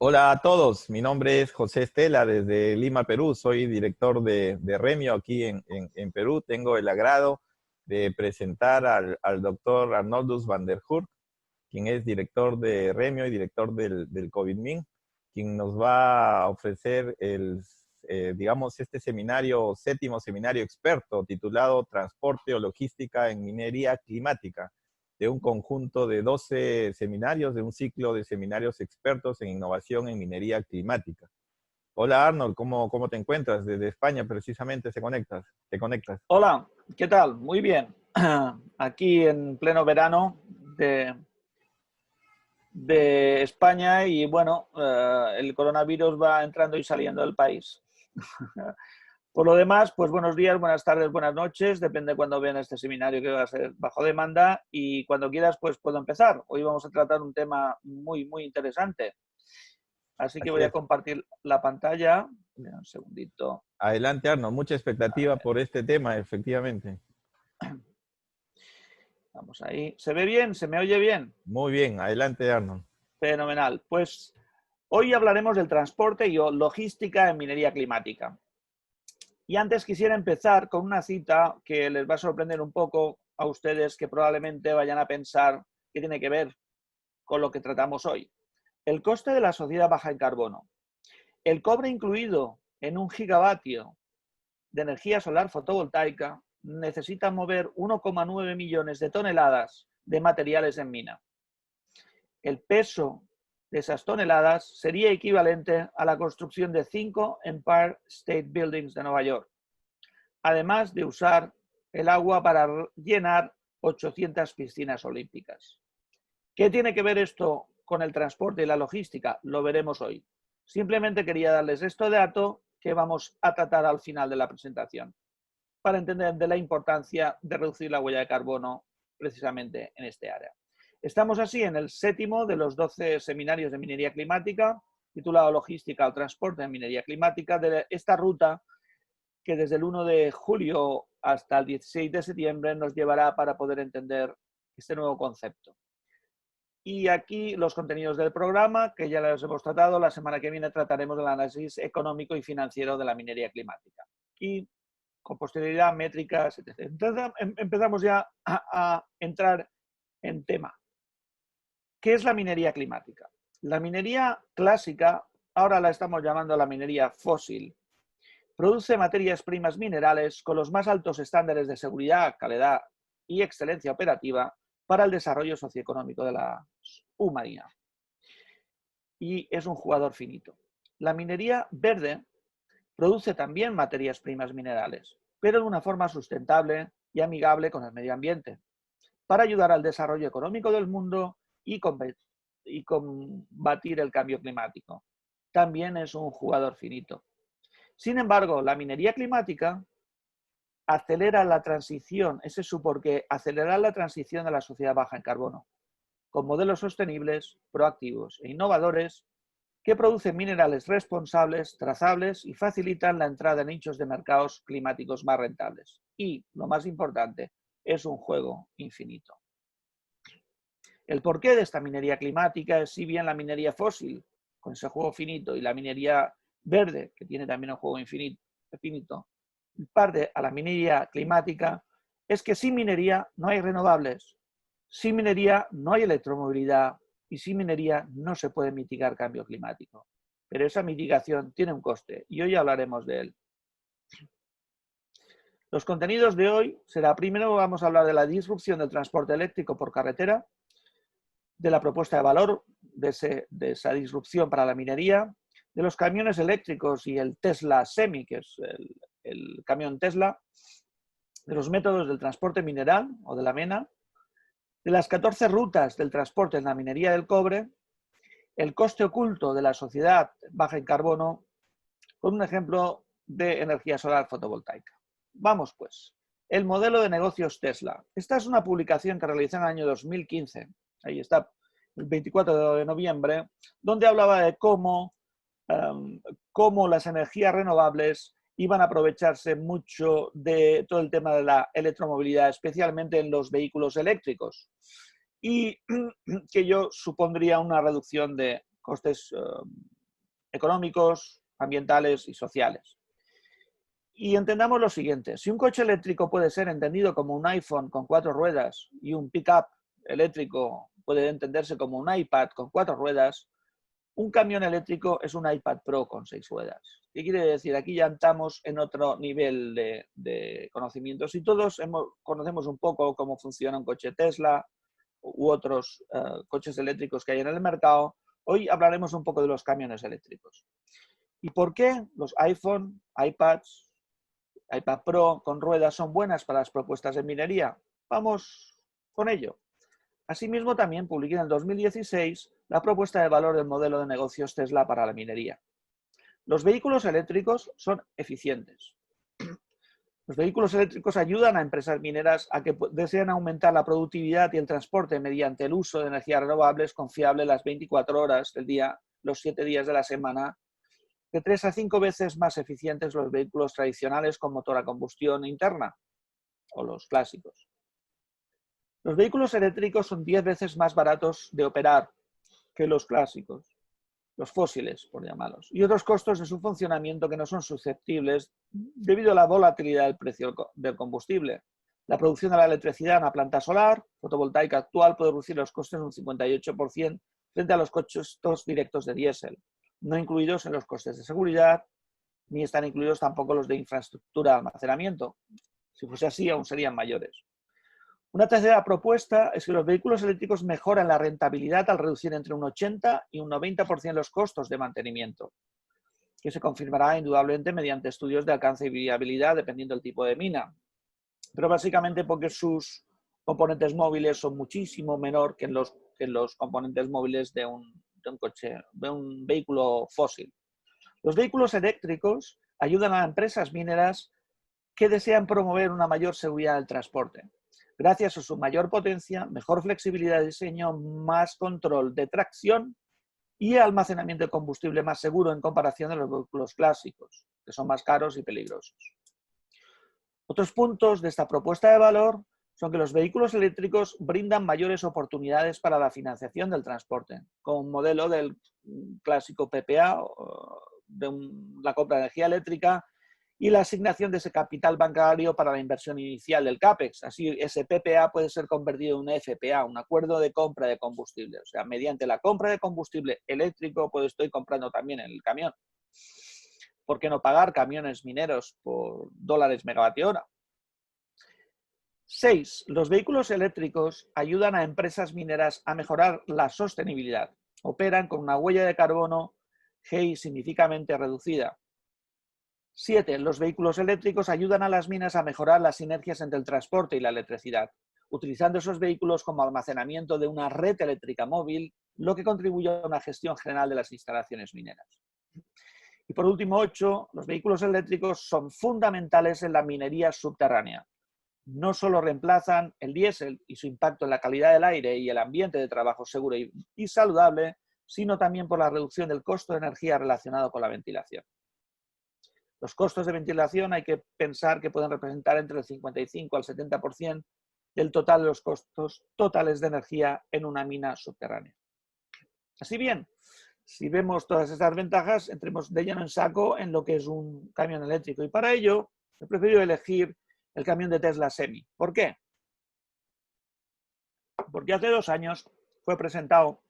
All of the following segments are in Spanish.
Hola a todos, mi nombre es José Estela desde Lima, Perú. Soy director de Remio aquí en Perú. Tengo el agrado de presentar al doctor Arnoldus van der Hurk, quien es director de Remio y director del COVID-MIN, quien nos va a ofrecer digamos, este seminario, séptimo seminario experto titulado Transporte o Logística en Minería Climática, de un conjunto de 12 seminarios, de un ciclo de seminarios expertos en innovación en minería climática. Hola Arnold, ¿cómo te encuentras? Desde España precisamente te conectas. Hola, ¿qué tal? Muy bien. Aquí en pleno verano de España y bueno, el coronavirus va entrando y saliendo del país. Por lo demás, pues buenos días, buenas tardes, buenas noches, depende de cuando vean este seminario que va a ser bajo demanda y cuando quieras pues puedo empezar. Hoy vamos a tratar un tema muy interesante. Así que Así voy a es. compartir la pantalla. Mira, un segundito. Adelante Arnold, mucha expectativa por este tema, efectivamente. Vamos ahí. ¿Se ve bien? ¿Se me oye bien? Muy bien, adelante Arnold. Fenomenal. Pues hoy hablaremos del transporte y logística en minería climática. Y antes quisiera empezar con una cita que les va a sorprender un poco a ustedes, que probablemente vayan a pensar que tiene que ver con lo que tratamos hoy. El coste de la sociedad baja en carbono. El cobre incluido en un gigavatio de energía solar fotovoltaica necesita mover 1,9 millones de toneladas de materiales en mina. El peso de esas toneladas sería equivalente a la construcción de 5 Empire State Buildings de Nueva York, además de usar el agua para llenar 800 piscinas olímpicas. ¿Qué tiene que ver esto con el transporte y la logística? Lo veremos hoy. Simplemente quería darles este dato que vamos a tratar al final de la presentación, para entender de la importancia de reducir la huella de carbono precisamente en este área. Estamos así en el séptimo de los 12 seminarios de minería climática, titulado Logística al transporte en minería climática, de esta ruta que desde el 1 de julio hasta el 16 de septiembre nos llevará para poder entender este nuevo concepto. Y aquí los contenidos del programa, que ya los hemos tratado. La semana que viene trataremos del análisis económico y financiero de la minería climática. Y con posterioridad, métricas, etc. Entonces empezamos ya a entrar en tema. ¿Qué es la minería climática? La minería clásica, ahora la estamos llamando la minería fósil, produce materias primas minerales con los más altos estándares de seguridad, calidad y excelencia operativa para el desarrollo socioeconómico de la humanidad. Y es un jugador finito. La minería verde produce también materias primas minerales, pero de una forma sustentable y amigable con el medio ambiente, para ayudar al desarrollo económico del mundo y combatir el cambio climático. También es un jugador finito. Sin embargo, la minería climática acelera la transición, ese es su porqué, acelerar la transición de la sociedad baja en carbono, con modelos sostenibles, proactivos e innovadores que producen minerales responsables, trazables y facilitan la entrada en nichos de mercados climáticos más rentables. Y, lo más importante, es un juego infinito. El porqué de esta minería climática es, si bien la minería fósil, con ese juego finito, y la minería verde, que tiene también un juego infinito, parte a la minería climática, es que sin minería no hay renovables, sin minería no hay electromovilidad y sin minería no se puede mitigar cambio climático. Pero esa mitigación tiene un coste y hoy hablaremos de él. Los contenidos de hoy será, primero vamos a hablar de la disrupción del transporte eléctrico por carretera, de la propuesta de valor de esa disrupción para la minería, de los camiones eléctricos y el Tesla Semi, que es el camión Tesla, de los métodos del transporte mineral o de la mena, de las 14 rutas del transporte en la minería del cobre, el coste oculto de la sociedad baja en carbono, con un ejemplo de energía solar fotovoltaica. Vamos pues. El modelo de negocios Tesla. Esta es una publicación que realicé en el año 2015. Ahí está, el 24 de noviembre, donde hablaba de cómo las energías renovables iban a aprovecharse mucho de todo el tema de la electromovilidad, especialmente en los vehículos eléctricos, y que ello supondría una reducción de costes económicos, ambientales y sociales. Y entendamos lo siguiente, si un coche eléctrico puede ser entendido como un iPhone con 4 ruedas y un pick-up eléctrico puede entenderse como un iPad con 4 ruedas, un camión eléctrico es un iPad Pro con 6 ruedas. ¿Qué quiere decir? Aquí ya estamos en otro nivel de conocimientos y todos conocemos un poco cómo funciona un coche Tesla u otros coches eléctricos que hay en el mercado. Hoy hablaremos un poco de los camiones eléctricos. ¿Y por qué los iPhone, iPads, iPad Pro con ruedas son buenas para las propuestas de minería? Vamos con ello. Asimismo, también publiqué en el 2016 la propuesta de valor del modelo de negocios Tesla para la minería. Los vehículos eléctricos son eficientes. Los vehículos eléctricos ayudan a empresas mineras a que desean aumentar la productividad y el transporte mediante el uso de energías renovables confiable las 24 horas del día, los 7 días de la semana, de 3 a 5 veces más eficientes los vehículos tradicionales con motor a combustión interna o los clásicos. Los vehículos eléctricos son 10 veces más baratos de operar que los clásicos, los fósiles, por llamarlos, y otros costos de su funcionamiento que no son susceptibles debido a la volatilidad del precio del combustible. La producción de la electricidad en una planta solar fotovoltaica actual puede reducir los costes un 58% frente a los costos directos de diésel, no incluidos en los costes de seguridad, ni están incluidos tampoco los de infraestructura de almacenamiento. Si fuese así, aún serían mayores. Una tercera propuesta es que los vehículos eléctricos mejoran la rentabilidad al reducir entre un 80 y un 90% los costos de mantenimiento, que se confirmará indudablemente mediante estudios de alcance y viabilidad dependiendo del tipo de mina, pero básicamente porque sus componentes móviles son muchísimo menor que los componentes móviles de un vehículo fósil. Los vehículos eléctricos ayudan a empresas mineras que desean promover una mayor seguridad del transporte. Gracias a su mayor potencia, mejor flexibilidad de diseño, más control de tracción y almacenamiento de combustible más seguro en comparación de los vehículos clásicos, que son más caros y peligrosos. Otros puntos de esta propuesta de valor son que los vehículos eléctricos brindan mayores oportunidades para la financiación del transporte, con un modelo del clásico PPA, de la compra de energía eléctrica, y la asignación de ese capital bancario para la inversión inicial del CAPEX. Así, ese PPA puede ser convertido en un FPA, un acuerdo de compra de combustible. O sea, mediante la compra de combustible eléctrico, pues estoy comprando también el camión. ¿Por qué no pagar camiones mineros por dólares megavatio hora? 6. Los vehículos eléctricos ayudan a empresas mineras a mejorar la sostenibilidad. Operan con una huella de carbono GI significativamente reducida. 7. Los vehículos eléctricos ayudan a las minas a mejorar las sinergias entre el transporte y la electricidad, utilizando esos vehículos como almacenamiento de una red eléctrica móvil, lo que contribuye a una gestión general de las instalaciones mineras. Y por último, 8. Los vehículos eléctricos son fundamentales en la minería subterránea. No solo reemplazan el diésel y su impacto en la calidad del aire y el ambiente de trabajo seguro y saludable, sino también por la reducción del costo de energía relacionado con la ventilación. Los costos de ventilación hay que pensar que pueden representar entre el 55 al 70% del total de los costos totales de energía en una mina subterránea. Así bien, si vemos todas estas ventajas, entremos de lleno en saco en lo que es un camión eléctrico. Y para ello, he preferido elegir el camión de Tesla Semi. ¿Por qué? Porque hace 2 años fue presentado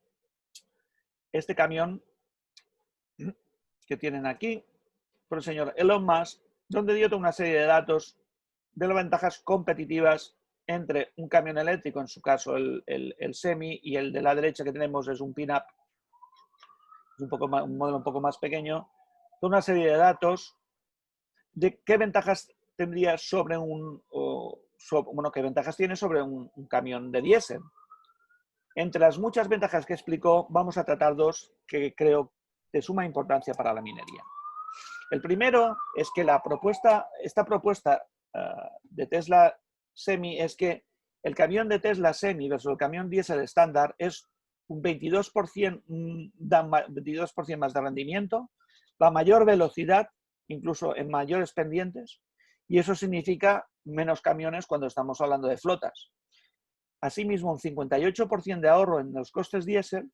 este camión que tienen aquí por el señor Elon Musk, donde dio toda una serie de datos de las ventajas competitivas entre un camión eléctrico, en su caso el Semi, y el de la derecha que tenemos es un pin-up, es un modelo un poco más pequeño, toda una serie de datos de qué ventajas tendría sobre qué ventajas tiene sobre un camión de diésel. Entre las muchas ventajas que explicó, vamos a tratar 2 que creo de suma importancia para la minería. El primero es que esta propuesta de Tesla Semi es que el camión de Tesla Semi versus el camión diésel estándar es un 22%, da 22% más de rendimiento, la mayor velocidad, incluso en mayores pendientes, y eso significa menos camiones cuando estamos hablando de flotas. Asimismo, un 58% de ahorro en los costes diésel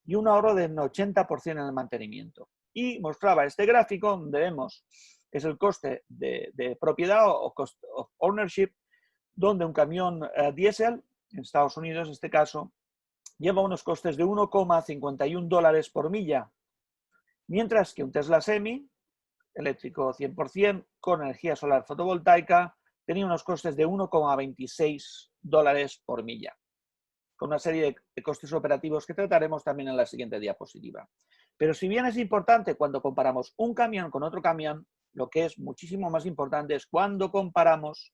y un ahorro de un 80% en el mantenimiento. Y mostraba este gráfico donde vemos es el coste de propiedad o cost of ownership, donde un camión diésel, en Estados Unidos en este caso, lleva unos costes de 1,51 dólares por milla, mientras que un Tesla Semi, eléctrico 100%, con energía solar fotovoltaica, tenía unos costes de 1,26 dólares por milla, con una serie de costes operativos que trataremos también en la siguiente diapositiva. Pero si bien es importante cuando comparamos un camión con otro camión, lo que es muchísimo más importante es cuando comparamos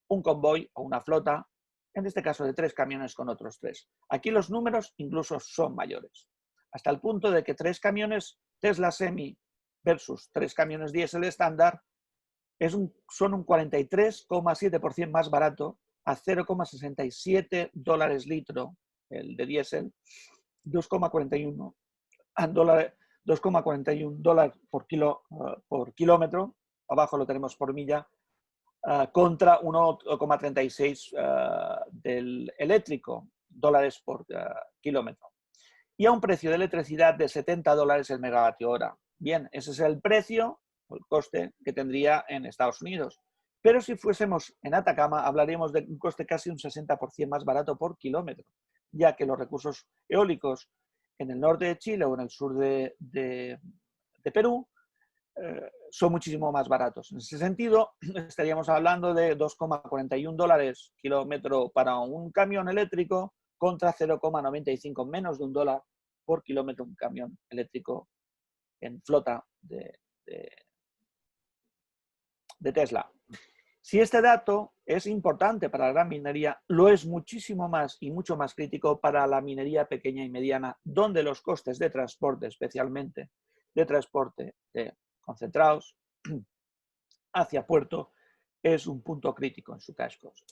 un convoy o una flota, en este caso de 3 camiones con otros 3. Aquí los números incluso son mayores, hasta el punto de que 3 camiones Tesla Semi versus 3 camiones diésel estándar son un 43,7% más barato, a 0,67 dólares litro el de diésel, 2,41 dólares por kilómetro, abajo lo tenemos por milla, contra 1,36 del eléctrico, dólares por kilómetro. Y a un precio de electricidad de 70 dólares el megavatio hora. Bien, ese es el precio o el coste que tendría en Estados Unidos. Pero si fuésemos en Atacama, hablaríamos de un coste casi un 60% más barato por kilómetro, ya que los recursos eólicos en el norte de Chile o en el sur de Perú son muchísimo más baratos. En ese sentido, estaríamos hablando de 2,41 dólares kilómetro para un camión eléctrico contra 0,95, menos de un dólar por kilómetro un camión eléctrico en flota de Tesla. Si este dato es importante para la gran minería, lo es muchísimo más y mucho más crítico para la minería pequeña y mediana, donde los costes de transporte, especialmente de transporte de concentrados hacia puerto, es un punto crítico en su cash cost.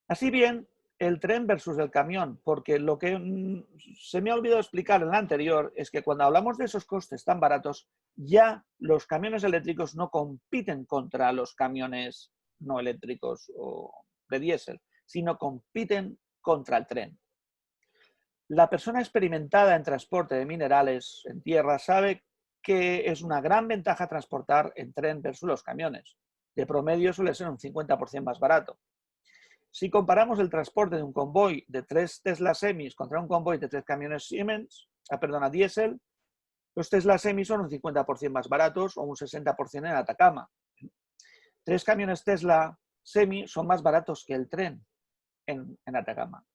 Así bien, el tren versus el camión, porque lo que se me ha olvidado explicar en el anterior es que cuando hablamos de esos costes tan baratos, ya los camiones eléctricos no compiten contra los camiones no eléctricos o de diésel, sino compiten contra el tren. La persona experimentada en transporte de minerales en tierra sabe que es una gran ventaja transportar en tren versus los camiones. De promedio suele ser un 50% más barato. Si comparamos el transporte de un convoy de 3 Tesla Semis contra un convoy de 3 camiones diésel, los Tesla Semis son un 50% más baratos o un 60% en Atacama. 3 camiones Tesla Semi son más baratos que el tren en Atacama.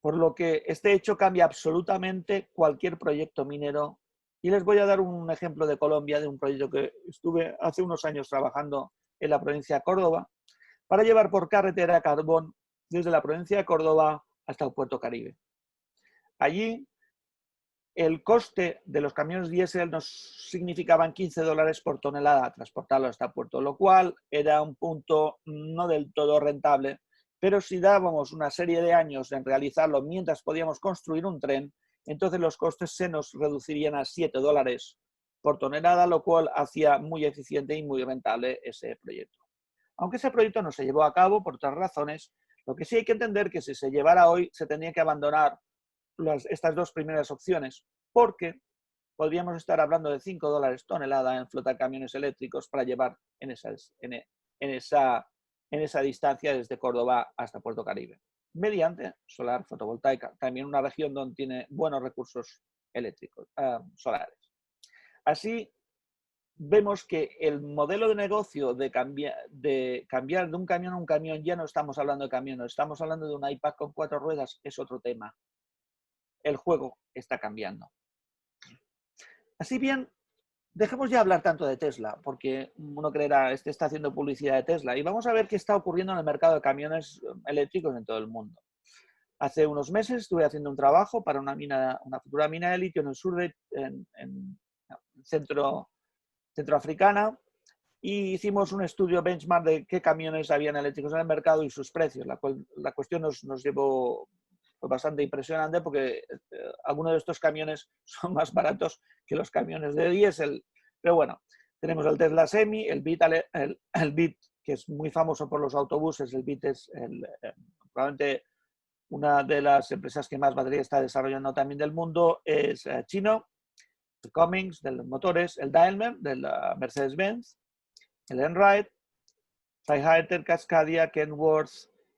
Por lo que este hecho cambia absolutamente cualquier proyecto minero. Y les voy a dar un ejemplo de Colombia, de un proyecto que estuve hace unos años trabajando en la provincia de Córdoba, para llevar por carretera carbón desde la provincia de Córdoba hasta el Puerto Caribe. Allí, el coste de los camiones diésel nos significaban 15 dólares por tonelada transportarlo hasta el puerto, lo cual era un punto no del todo rentable, pero si dábamos una serie de años en realizarlo mientras podíamos construir un tren, entonces los costes se nos reducirían a 7 dólares por tonelada, lo cual hacía muy eficiente y muy rentable ese proyecto. Aunque ese proyecto no se llevó a cabo por otras razones, lo que sí hay que entender es que si se llevara hoy se tendría que abandonar estas dos primeras opciones, porque podríamos estar hablando de 5 dólares tonelada en flota de camiones eléctricos para llevar en esa distancia desde Córdoba hasta Puerto Caribe, mediante solar fotovoltaica, también una región donde tiene buenos recursos eléctricos, solares. Así, vemos que el modelo de negocio de cambiar de un camión a un camión, ya no estamos hablando de camiones, estamos hablando de un iPad con 4 ruedas, es otro tema. El juego está cambiando. Así bien, dejemos ya hablar tanto de Tesla, porque uno creerá, está haciendo publicidad de Tesla, y vamos a ver qué está ocurriendo en el mercado de camiones eléctricos en todo el mundo. Hace unos meses estuve haciendo un trabajo para una futura mina de litio en el sur centroafricana, y hicimos un estudio benchmark de qué camiones habían eléctricos en el mercado y sus precios. La cuestión nos llevó bastante impresionante porque algunos de estos camiones son más baratos que los camiones de diésel. Pero bueno, tenemos el Tesla Semi, el Bit, que es muy famoso por los autobuses. El Bit es probablemente Una de las empresas que más batería está desarrollando también del mundo es Chino, el Cummins de los motores, el Daimler de la Mercedes-Benz, el Einride, Freighter, Cascadia, Kenworth,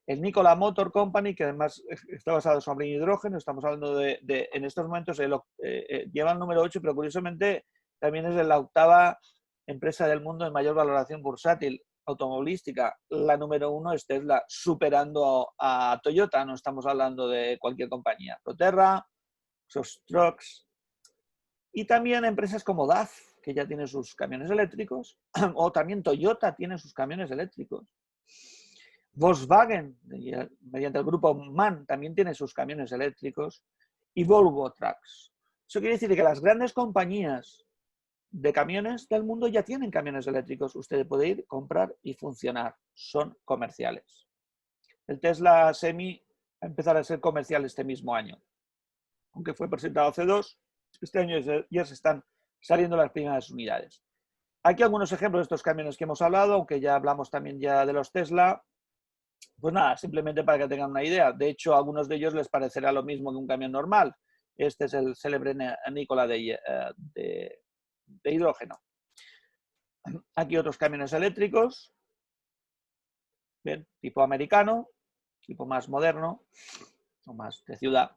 el Nikola Motor Company, que además está basado sobre hidrógeno. Estamos hablando en estos momentos, lleva el número 8, pero curiosamente también es la octava empresa del mundo de mayor valoración bursátil automovilística. La número 1 es Tesla, superando a Toyota. No estamos hablando de cualquier compañía. Proterra, Trucks, y también empresas como DAF, que ya tiene sus camiones eléctricos, o también Toyota tiene sus camiones eléctricos. Volkswagen, mediante el grupo MAN, también tiene sus camiones eléctricos, y Volvo Trucks. Eso quiere decir que las grandes compañías de camiones del mundo ya tienen camiones eléctricos. Usted puede ir, comprar y funcionar. Son comerciales. El Tesla Semi va a empezar a ser comercial este mismo año. Aunque fue presentado hace 2, este año ya se están saliendo las primeras unidades. Aquí algunos ejemplos de estos camiones que hemos hablado, aunque ya hablamos también ya de los Tesla. Pues nada, simplemente para que tengan una idea. De hecho, a algunos de ellos les parecerá lo mismo que un camión normal. Este es el célebre Nikola de hidrógeno. Aquí otros camiones eléctricos. Bien, tipo americano, tipo más moderno o más de ciudad.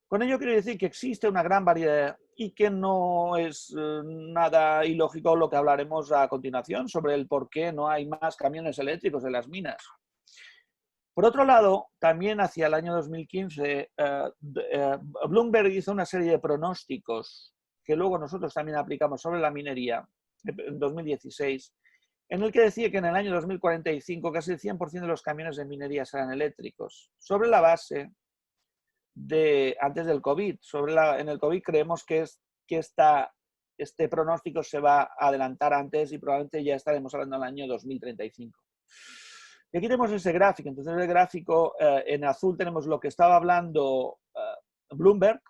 Con ello quiero decir que existe una gran variedad y que no es nada ilógico lo que hablaremos a continuación sobre el por qué no hay más camiones eléctricos en las minas. Por otro lado, también hacia el año 2015, Bloomberg hizo una serie de pronósticos que luego nosotros también aplicamos sobre la minería en 2016, en el que decía que en el año 2045 casi el 100% de los camiones de minería serán eléctricos, sobre la base de antes del COVID. En el COVID creemos que este pronóstico se va a adelantar antes y probablemente ya estaremos hablando del año 2035. Y aquí tenemos ese gráfico. Entonces, el gráfico en azul tenemos lo que estaba hablando Bloomberg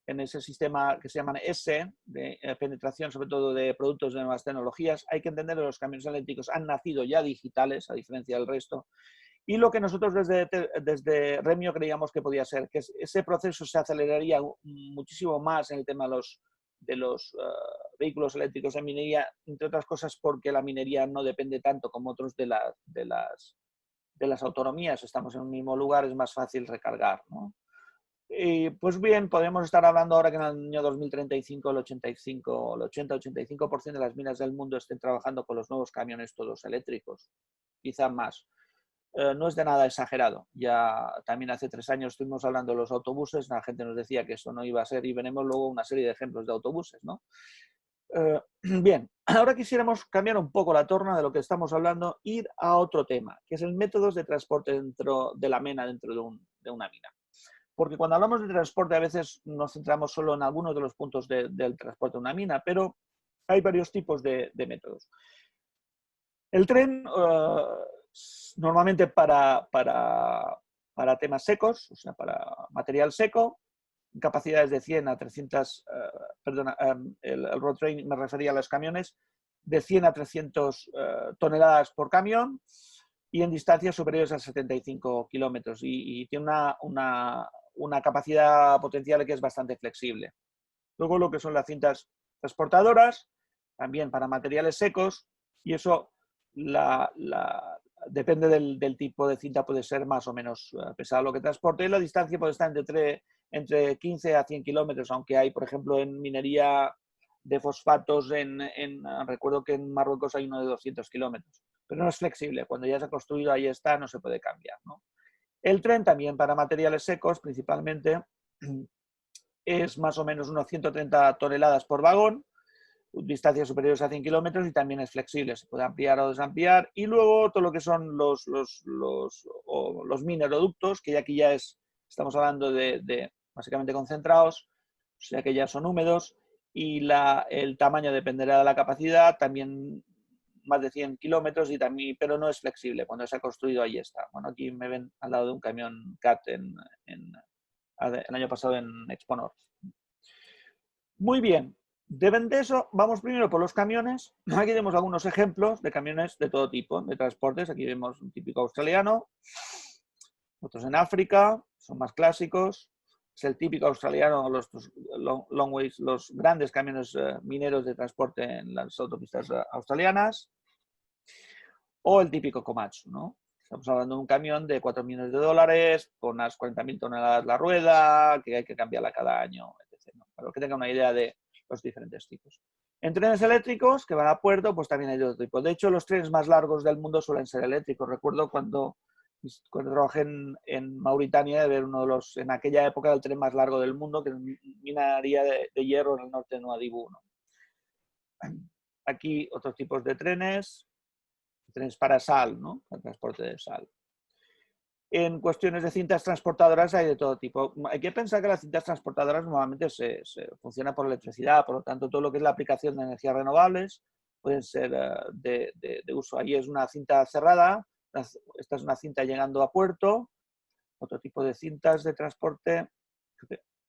en ese sistema que se llama S, de penetración sobre todo de productos de nuevas tecnologías. Hay que entender que los camiones eléctricos han nacido ya digitales, a diferencia del resto. Y lo que nosotros desde Remio creíamos que podía ser, que ese proceso se aceleraría muchísimo más en el tema de los vehículos eléctricos en minería, entre otras cosas porque la minería no depende tanto como otros de las autonomías. Estamos en un mismo lugar, es más fácil recargar, ¿no? Y pues bien, podemos estar hablando ahora que en el año 2035 el 80-85% de las minas del mundo estén trabajando con los nuevos camiones todos eléctricos, quizá más. No es de nada exagerado. Ya también hace 3 años estuvimos hablando de los autobuses, la gente nos decía que eso no iba a ser y veremos luego una serie de ejemplos de autobuses, ¿no? Bien, ahora quisiéramos cambiar un poco la torna de lo que estamos hablando, ir a otro tema, que es el métodos de transporte dentro de la mena, dentro de una mina. Porque cuando hablamos de transporte a veces nos centramos solo en algunos de los puntos del transporte de una mina, pero hay varios tipos de métodos. El tren, normalmente para temas secos, o sea, para material seco, capacidades de 100 a 300, el road train me refería a los camiones, de 100 a 300 toneladas por camión y en distancias superiores a 75 kilómetros. Y tiene una capacidad potencial que es bastante flexible. Luego lo que son las cintas transportadoras, también para materiales secos, y eso depende del tipo de cinta, puede ser más o menos pesado lo que transporte. Y la distancia puede estar entre 15 a 100 kilómetros, aunque hay, por ejemplo, en minería de fosfatos, recuerdo que en Marruecos hay uno de 200 kilómetros, pero no es flexible. Cuando ya se ha construido, ahí está, no se puede cambiar, ¿no? El tren también para materiales secos, principalmente, es más o menos unos 130 toneladas por vagón, distancias superiores a 100 kilómetros y también es flexible, se puede ampliar o desampliar. Y luego todo lo que son los mineroductos, que aquí ya estamos hablando de básicamente concentrados, o sea que ya son húmedos, y el tamaño dependerá de la capacidad, también más de 100 kilómetros, pero no es flexible. Cuando se ha construido, ahí está. Bueno, aquí me ven al lado de un camión CAT el año pasado en Expo North. Muy bien. De eso, vamos primero por los camiones. Aquí vemos algunos ejemplos de camiones de todo tipo, de transportes. Aquí vemos un típico australiano, otros en África, son más clásicos. Es el típico australiano, los longways, los grandes camiones mineros de transporte en las autopistas australianas. O el típico Komatsu, ¿no? Estamos hablando de un camión de 4 millones de dólares, con unas 40.000 toneladas la rueda, que hay que cambiarla cada año, etc., ¿no? Para que tengan una idea de los diferentes tipos. En trenes eléctricos que van a puerto, pues también hay de otro tipo. De hecho, los trenes más largos del mundo suelen ser eléctricos. Recuerdo cuando trabajé en Mauritania, de ver uno de los, en aquella época, el tren más largo del mundo, que es minería de hierro en el norte de Nuadhibou, ¿no? Aquí otros tipos de trenes para sal, ¿no? Para transporte de sal. En cuestiones de cintas transportadoras hay de todo tipo. Hay que pensar que las cintas transportadoras normalmente se funcionan por electricidad, por lo tanto todo lo que es la aplicación de energías renovables pueden ser de uso. Ahí es una cinta cerrada, esta es una cinta llegando a puerto, otro tipo de cintas de transporte.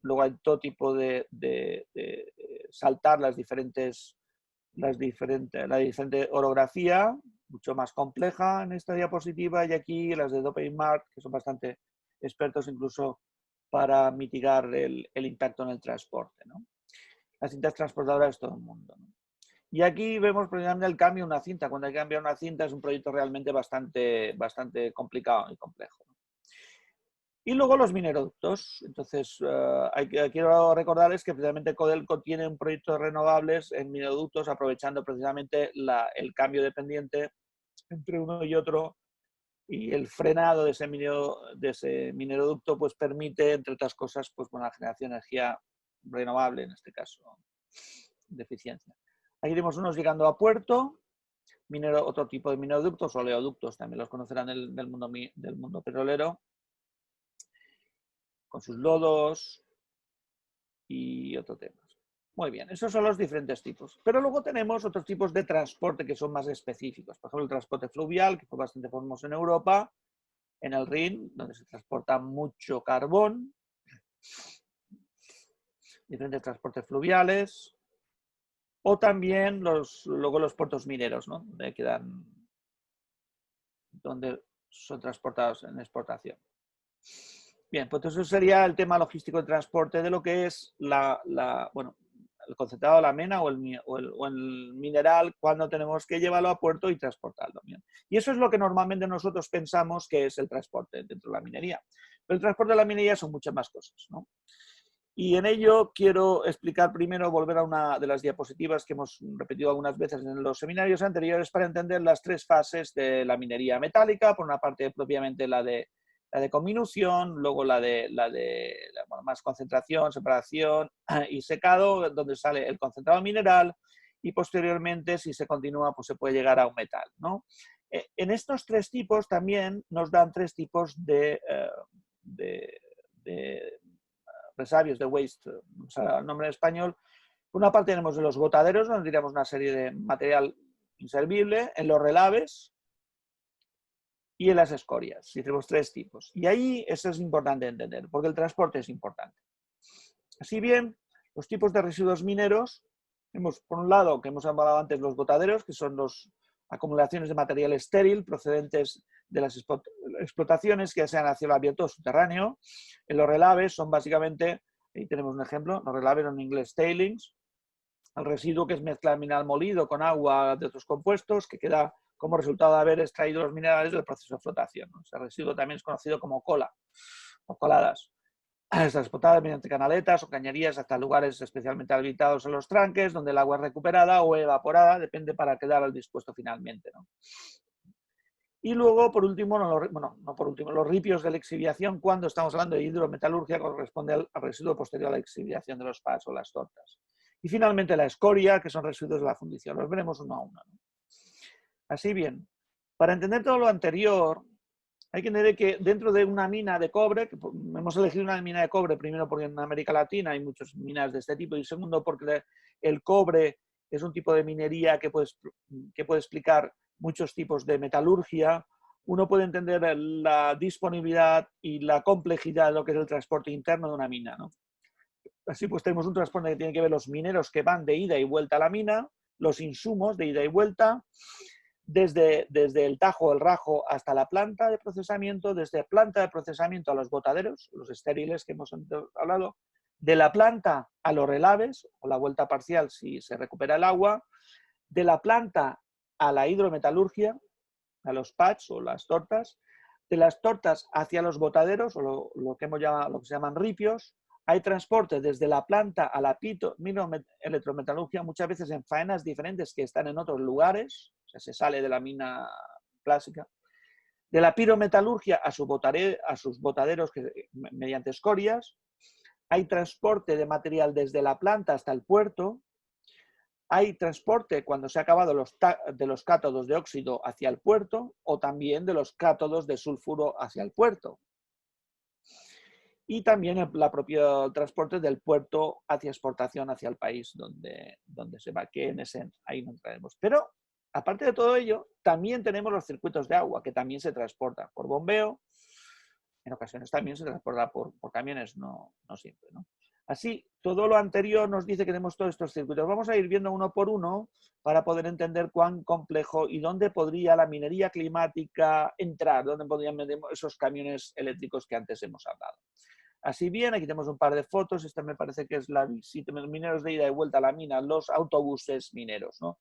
Luego hay todo tipo de saltar la diferente orografía, mucho más compleja en esta diapositiva, y aquí las de Doping-Mart, que son bastante expertos incluso para mitigar el impacto en el transporte, ¿no? Las cintas transportadoras de todo el mundo, ¿no? Y aquí vemos precisamente el cambio de una cinta. Cuando hay que cambiar una cinta es un proyecto realmente bastante complicado y complejo, ¿no? Y luego los mineroductos. Entonces, quiero recordarles que precisamente Codelco tiene un proyecto de renovables en mineroductos, aprovechando precisamente el cambio de pendiente entre uno y otro, y el frenado de ese mineroducto pues permite, entre otras cosas, pues, la generación de energía renovable, en este caso, de eficiencia. Aquí tenemos unos llegando a puerto, otro tipo de mineroductos, oleoductos, también los conocerán del mundo petrolero, con sus lodos y otros temas. Muy bien, esos son los diferentes tipos. Pero luego tenemos otros tipos de transporte que son más específicos. Por ejemplo, el transporte fluvial, que fue bastante famoso en Europa, en el Rin, donde se transporta mucho carbón. Diferentes transportes fluviales. O también luego los puertos mineros, ¿no? Donde son transportados en exportación. Bien, pues eso sería el tema logístico de transporte de lo que es el concentrado, la mena o el mineral, cuando tenemos que llevarlo a puerto y transportarlo. Bien. Y eso es lo que normalmente nosotros pensamos que es el transporte dentro de la minería. Pero el transporte de la minería son muchas más cosas, ¿no? Y en ello quiero explicar primero, volver a una de las diapositivas que hemos repetido algunas veces en los seminarios anteriores, para entender las tres fases de la minería metálica. Por una parte, propiamente la de comminución, luego más concentración, separación y secado, donde sale el concentrado mineral, y posteriormente, si se continúa, pues se puede llegar a un metal, ¿no? En estos tres tipos también nos dan tres tipos de resabios, de waste, o sea, el nombre en español. Por una parte tenemos los botaderos, donde diríamos una serie de material inservible, en los relaves y en las escorias. Y tenemos tres tipos. Y ahí eso es importante entender, porque el transporte es importante. Así bien, los tipos de residuos mineros, tenemos por un lado, que hemos hablado antes, los botaderos, que son las acumulaciones de material estéril procedentes de las explotaciones, que ya sean a cielo abierto o subterráneo. En los relaves son básicamente, ahí tenemos un ejemplo, los relaves en inglés tailings, el residuo que es mezcla mineral molido con agua de otros compuestos, que queda como resultado de haber extraído los minerales del proceso de flotación, ¿no? Ese residuo también es conocido como cola o coladas. Transportadas mediante canaletas o cañerías hasta lugares especialmente habilitados en los tranques, donde el agua es recuperada o evaporada, depende, para quedar al dispuesto finalmente, ¿no? Y luego, por último, los ripios de lixiviación, cuando estamos hablando de hidrometalurgia, corresponde al residuo posterior a la lixiviación de los pads o las tortas. Y finalmente la escoria, que son residuos de la fundición. Los veremos uno a uno, ¿no? Así bien, para entender todo lo anterior, hay que entender que dentro de una mina de cobre, que hemos elegido una mina de cobre primero porque en América Latina hay muchas minas de este tipo, y segundo porque el cobre es un tipo de minería que puede explicar muchos tipos de metalurgia. Uno puede entender la disponibilidad y la complejidad de lo que es el transporte interno de una mina, ¿no? Así pues tenemos un transporte que tiene que ver los mineros que van de ida y vuelta a la mina, los insumos de ida y vuelta, desde el tajo, el rajo, hasta la planta de procesamiento, desde planta de procesamiento a los botaderos, los estériles que hemos hablado, de la planta a los relaves, o la vuelta parcial si se recupera el agua, de la planta a la hidrometalurgia, a los patch o las tortas, de las tortas hacia los botaderos, o lo que se llaman ripios. Hay transporte desde la planta a la electrometalurgia, muchas veces en faenas diferentes que están en otros lugares, o sea, se sale de la mina clásica. De la pirometalurgia a sus botaderos mediante escorias. Hay transporte de material desde la planta hasta el puerto. Hay transporte cuando se ha acabado de los cátodos de óxido hacia el puerto, o también de los cátodos de sulfuro hacia el puerto. Y también el propio transporte del puerto hacia exportación hacia el país donde se va, que ahí no entraremos. Pero, aparte de todo ello, también tenemos los circuitos de agua, que también se transportan por bombeo. En ocasiones también se transporta por camiones, no siempre, ¿no? Así, todo lo anterior nos dice que tenemos todos estos circuitos. Vamos a ir viendo uno por uno para poder entender cuán complejo y dónde podría la minería climática entrar, dónde podrían meter esos camiones eléctricos que antes hemos hablado. Así bien, aquí tenemos un par de fotos. Esta me parece que es la visita, mineros de ida y vuelta a la mina, los autobuses mineros, ¿no?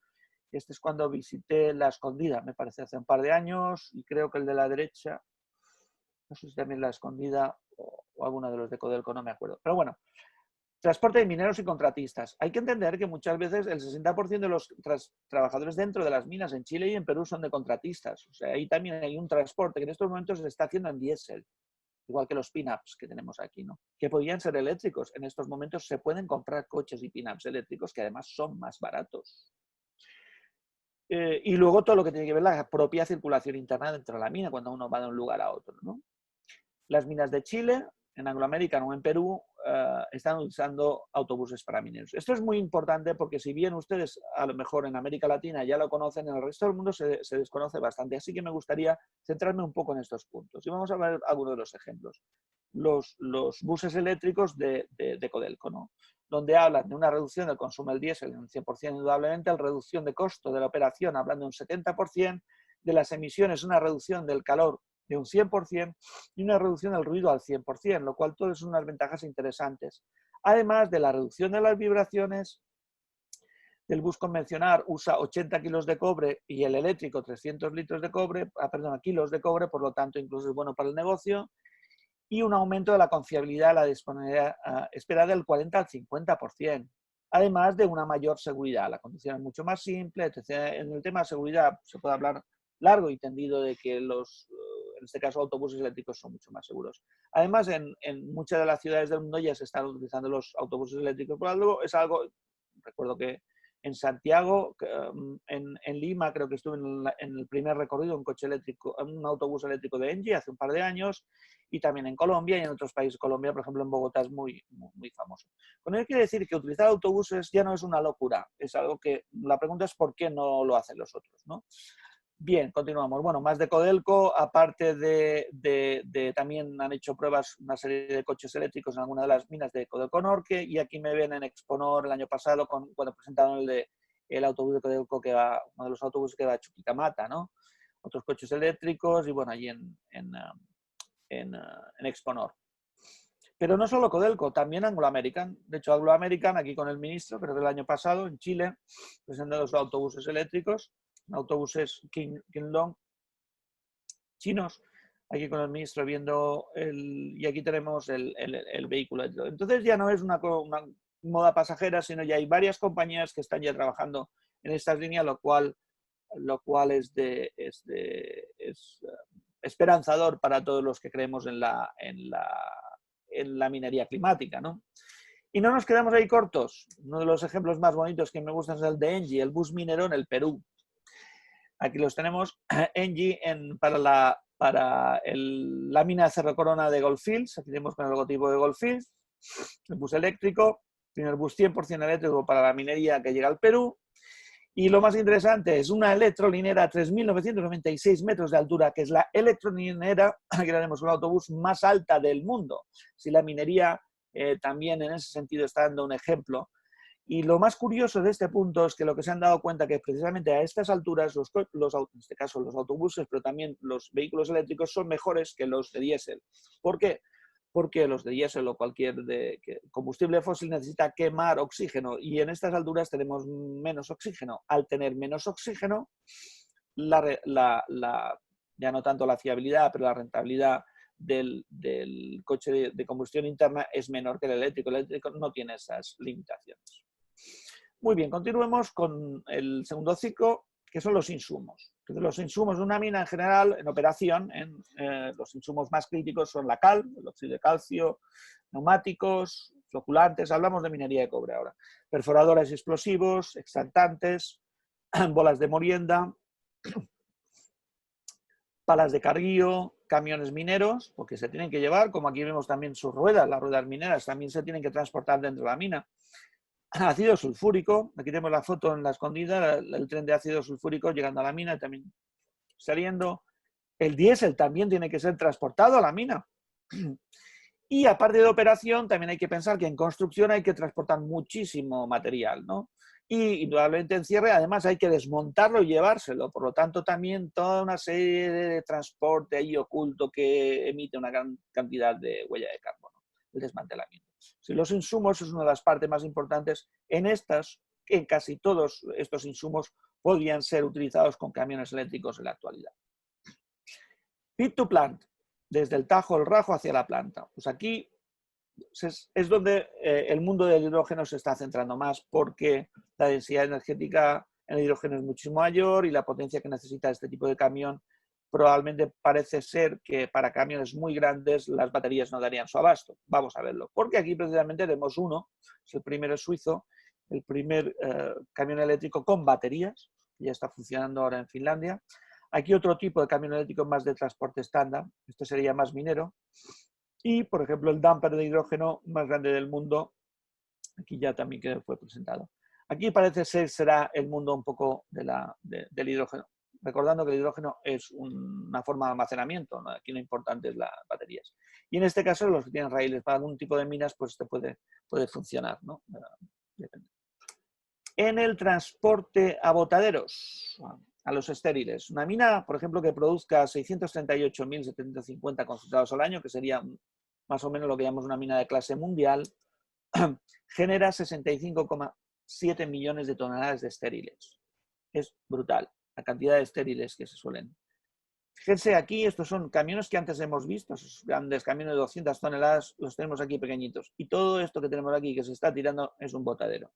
Este es cuando visité La Escondida, me parece, hace un par de años, y creo que el de la derecha, no sé si también La Escondida o alguno de los de Codelco, no me acuerdo. Pero bueno, transporte de mineros y contratistas. Hay que entender que muchas veces el 60% de los trabajadores dentro de las minas en Chile y en Perú son de contratistas. O sea, ahí también hay un transporte que en estos momentos se está haciendo en diésel, igual que los pin-ups que tenemos aquí, ¿no? Que podrían ser eléctricos. En estos momentos se pueden comprar coches y pin-ups eléctricos que además son más baratos. Y luego todo lo que tiene que ver la propia circulación interna dentro de la mina, cuando uno va de un lugar a otro, ¿no? Las minas de Chile, en Anglo American o en Perú, están usando autobuses para mineros. Esto es muy importante porque si bien ustedes a lo mejor en América Latina ya lo conocen, en el resto del mundo se desconoce bastante. Así que me gustaría centrarme un poco en estos puntos. Y vamos a ver algunos de los ejemplos. Los buses eléctricos de Codelco, ¿no? Donde hablan de una reducción del consumo del diésel en un 100% indudablemente, la reducción de costo de la operación hablando de un 70%, de las emisiones una reducción del calor de un 100% y una reducción del ruido al 100%, lo cual todo son unas ventajas interesantes. Además de la reducción de las vibraciones, del bus convencional usa 80 kilos de cobre y el eléctrico 300 kilos de cobre, por lo tanto incluso es bueno para el negocio, y un aumento de la confiabilidad, la disponibilidad esperada del 40 al 50%. Además de una mayor seguridad, la conducción es mucho más simple, etc. En el tema de seguridad se puede hablar largo y tendido de que en este caso, autobuses eléctricos son mucho más seguros. Además, en muchas de las ciudades del mundo ya se están utilizando los autobuses eléctricos. Por algo, recuerdo que en Santiago, en Lima, creo que estuve en el primer recorrido, un autobús eléctrico de Engie hace un par de años, y también en Colombia y en otros países. Colombia, por ejemplo, en Bogotá es muy famoso. Con ello quiere decir que utilizar autobuses ya no es una locura, es algo que la pregunta es por qué no lo hacen los otros, ¿no? Bien, continuamos. Bueno, más de Codelco, aparte también han hecho pruebas una serie de coches eléctricos en alguna de las minas de Codelco Norte, y aquí me ven en Exponor el año pasado cuando presentaron el autobús de Codelco uno de los autobuses que va a Chuquicamata, ¿no? Otros coches eléctricos y bueno, allí en Exponor. Pero no solo Codelco, también Anglo American. De hecho, Anglo American, aquí con el ministro, creo que el año pasado, en Chile, presentó los autobuses eléctricos, autobuses King-Long chinos, aquí con el ministro viendo y aquí tenemos el vehículo. Entonces ya no es una moda pasajera, sino ya hay varias compañías que están ya trabajando en estas líneas, lo cual es esperanzador para todos los que creemos en la minería climática, ¿no? Y no nos quedamos ahí cortos. Uno de los ejemplos más bonitos que me gustan es el de Engie, el bus minero en el Perú. Aquí los tenemos, Engie para la mina de Cerro Corona de Goldfields. Aquí tenemos con el logotipo de Goldfields, el bus eléctrico, primer bus 100% eléctrico para la minería que llega al Perú. Y lo más interesante es una electrolinera a 3.996 metros de altura, que es la electrolinera, aquí tenemos un autobús más alta del mundo. Si la minería también en ese sentido está dando un ejemplo. Y lo más curioso de este punto es que lo que se han dado cuenta que precisamente a estas alturas, en este caso los autobuses, pero también los vehículos eléctricos son mejores que los de diésel. ¿Por qué? Porque los de diésel o cualquier combustible fósil necesita quemar oxígeno y en estas alturas tenemos menos oxígeno. Al tener menos oxígeno, ya no tanto la fiabilidad, pero la rentabilidad del coche de combustión interna es menor que el eléctrico. El eléctrico no tiene esas limitaciones. Muy bien, continuemos con el segundo ciclo, que son los insumos. Entonces, los insumos de una mina en general, en operación, los insumos más críticos son la cal, el óxido de calcio, neumáticos, floculantes, hablamos de minería de cobre ahora, perforadores y explosivos, extractantes, bolas de molienda, palas de carguillo, camiones mineros, porque se tienen que llevar, como aquí vemos también sus ruedas, las ruedas mineras también se tienen que transportar dentro de la mina. Ácido sulfúrico, aquí tenemos la foto en la escondida, el tren de ácido sulfúrico llegando a la mina y también saliendo. El diésel también tiene que ser transportado a la mina. Y aparte de operación, también hay que pensar que en construcción hay que transportar muchísimo material, ¿no? Y indudablemente en cierre, además, hay que desmontarlo y llevárselo. Por lo tanto, también toda una serie de transporte ahí oculto que emite una gran cantidad de huella de carbono, el desmantelamiento. Si los insumos es una de las partes más importantes, en casi todos estos insumos podrían ser utilizados con camiones eléctricos en la actualidad. Pit to plant, desde el tajo, el rajo hacia la planta. Pues aquí es donde el mundo del hidrógeno se está centrando más porque la densidad energética en el hidrógeno es muchísimo mayor y la potencia que necesita este tipo de camión probablemente parece ser que para camiones muy grandes las baterías no darían su abasto. Vamos a verlo, porque aquí precisamente tenemos uno, es el primero suizo, el primer camión eléctrico con baterías, que ya está funcionando ahora en Finlandia. Aquí otro tipo de camión eléctrico más de transporte estándar, este sería más minero. Y, por ejemplo, el dumper de hidrógeno más grande del mundo, aquí ya también que fue presentado. Aquí parece ser será el mundo un poco del hidrógeno. Recordando que el hidrógeno es una forma de almacenamiento, ¿no? Aquí lo importante es las baterías. Y en este caso, los que tienen raíles para algún tipo de minas, pues esto puede funcionar, ¿no? Depende. En el transporte a botaderos, a los estériles. Una mina, por ejemplo, que produzca 638.750 concentrados al año, que sería más o menos lo que llamamos una mina de clase mundial, genera 65,7 millones de toneladas de estériles. Es brutal la cantidad de estériles que se suelen. Fíjense aquí, estos son camiones que antes hemos visto, esos grandes camiones de 200 toneladas, los tenemos aquí pequeñitos. Y todo esto que tenemos aquí que se está tirando es un botadero.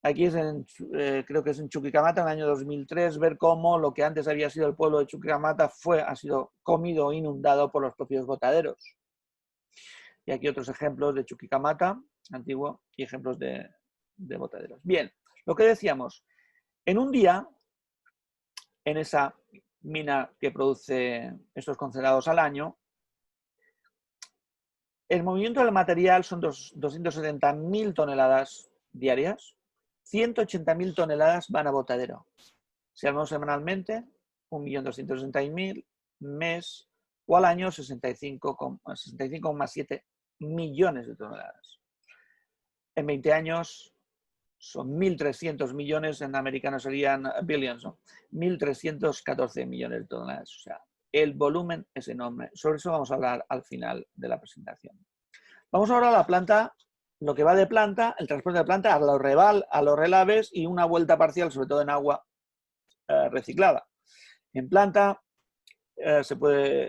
Aquí es creo que es en Chuquicamata, en el año 2003, ver cómo lo que antes había sido el pueblo de Chuquicamata ha sido comido o inundado por los propios botaderos. Y aquí otros ejemplos de Chuquicamata, antiguo, y ejemplos de botaderos. Bien, lo que decíamos, en un día, en esa mina que produce estos concentrados al año, el movimiento del material son 270.000 toneladas diarias, 180.000 toneladas van a botadero. Si hablamos semanalmente, 1.260.000, mes o al año 65,7 millones de toneladas. En 20 años son 1.300 millones, en americano serían billions, ¿no? 1.314 millones de toneladas. O sea, el volumen es enorme. Sobre eso vamos a hablar al final de la presentación. Vamos ahora a la planta, lo que va de planta, el transporte de planta a los relaves y una vuelta parcial, sobre todo en agua reciclada. En planta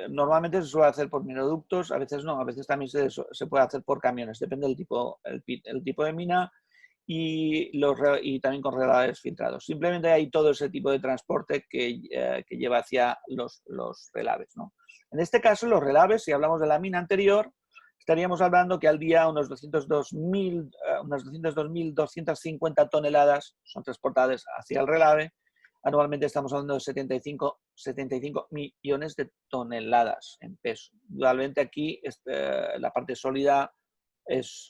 normalmente se suele hacer por mineroductos, a veces no, a veces también se puede hacer por camiones, depende del tipo, el tipo de mina y también con relaves filtrados. Simplemente hay todo ese tipo de transporte que lleva hacia los relaves, ¿no? En este caso, los relaves, si hablamos de la mina anterior, estaríamos hablando que al día unos 202.250 toneladas son transportadas hacia el relave. Anualmente estamos hablando de 75 millones de toneladas en peso. Indudablemente aquí la parte sólida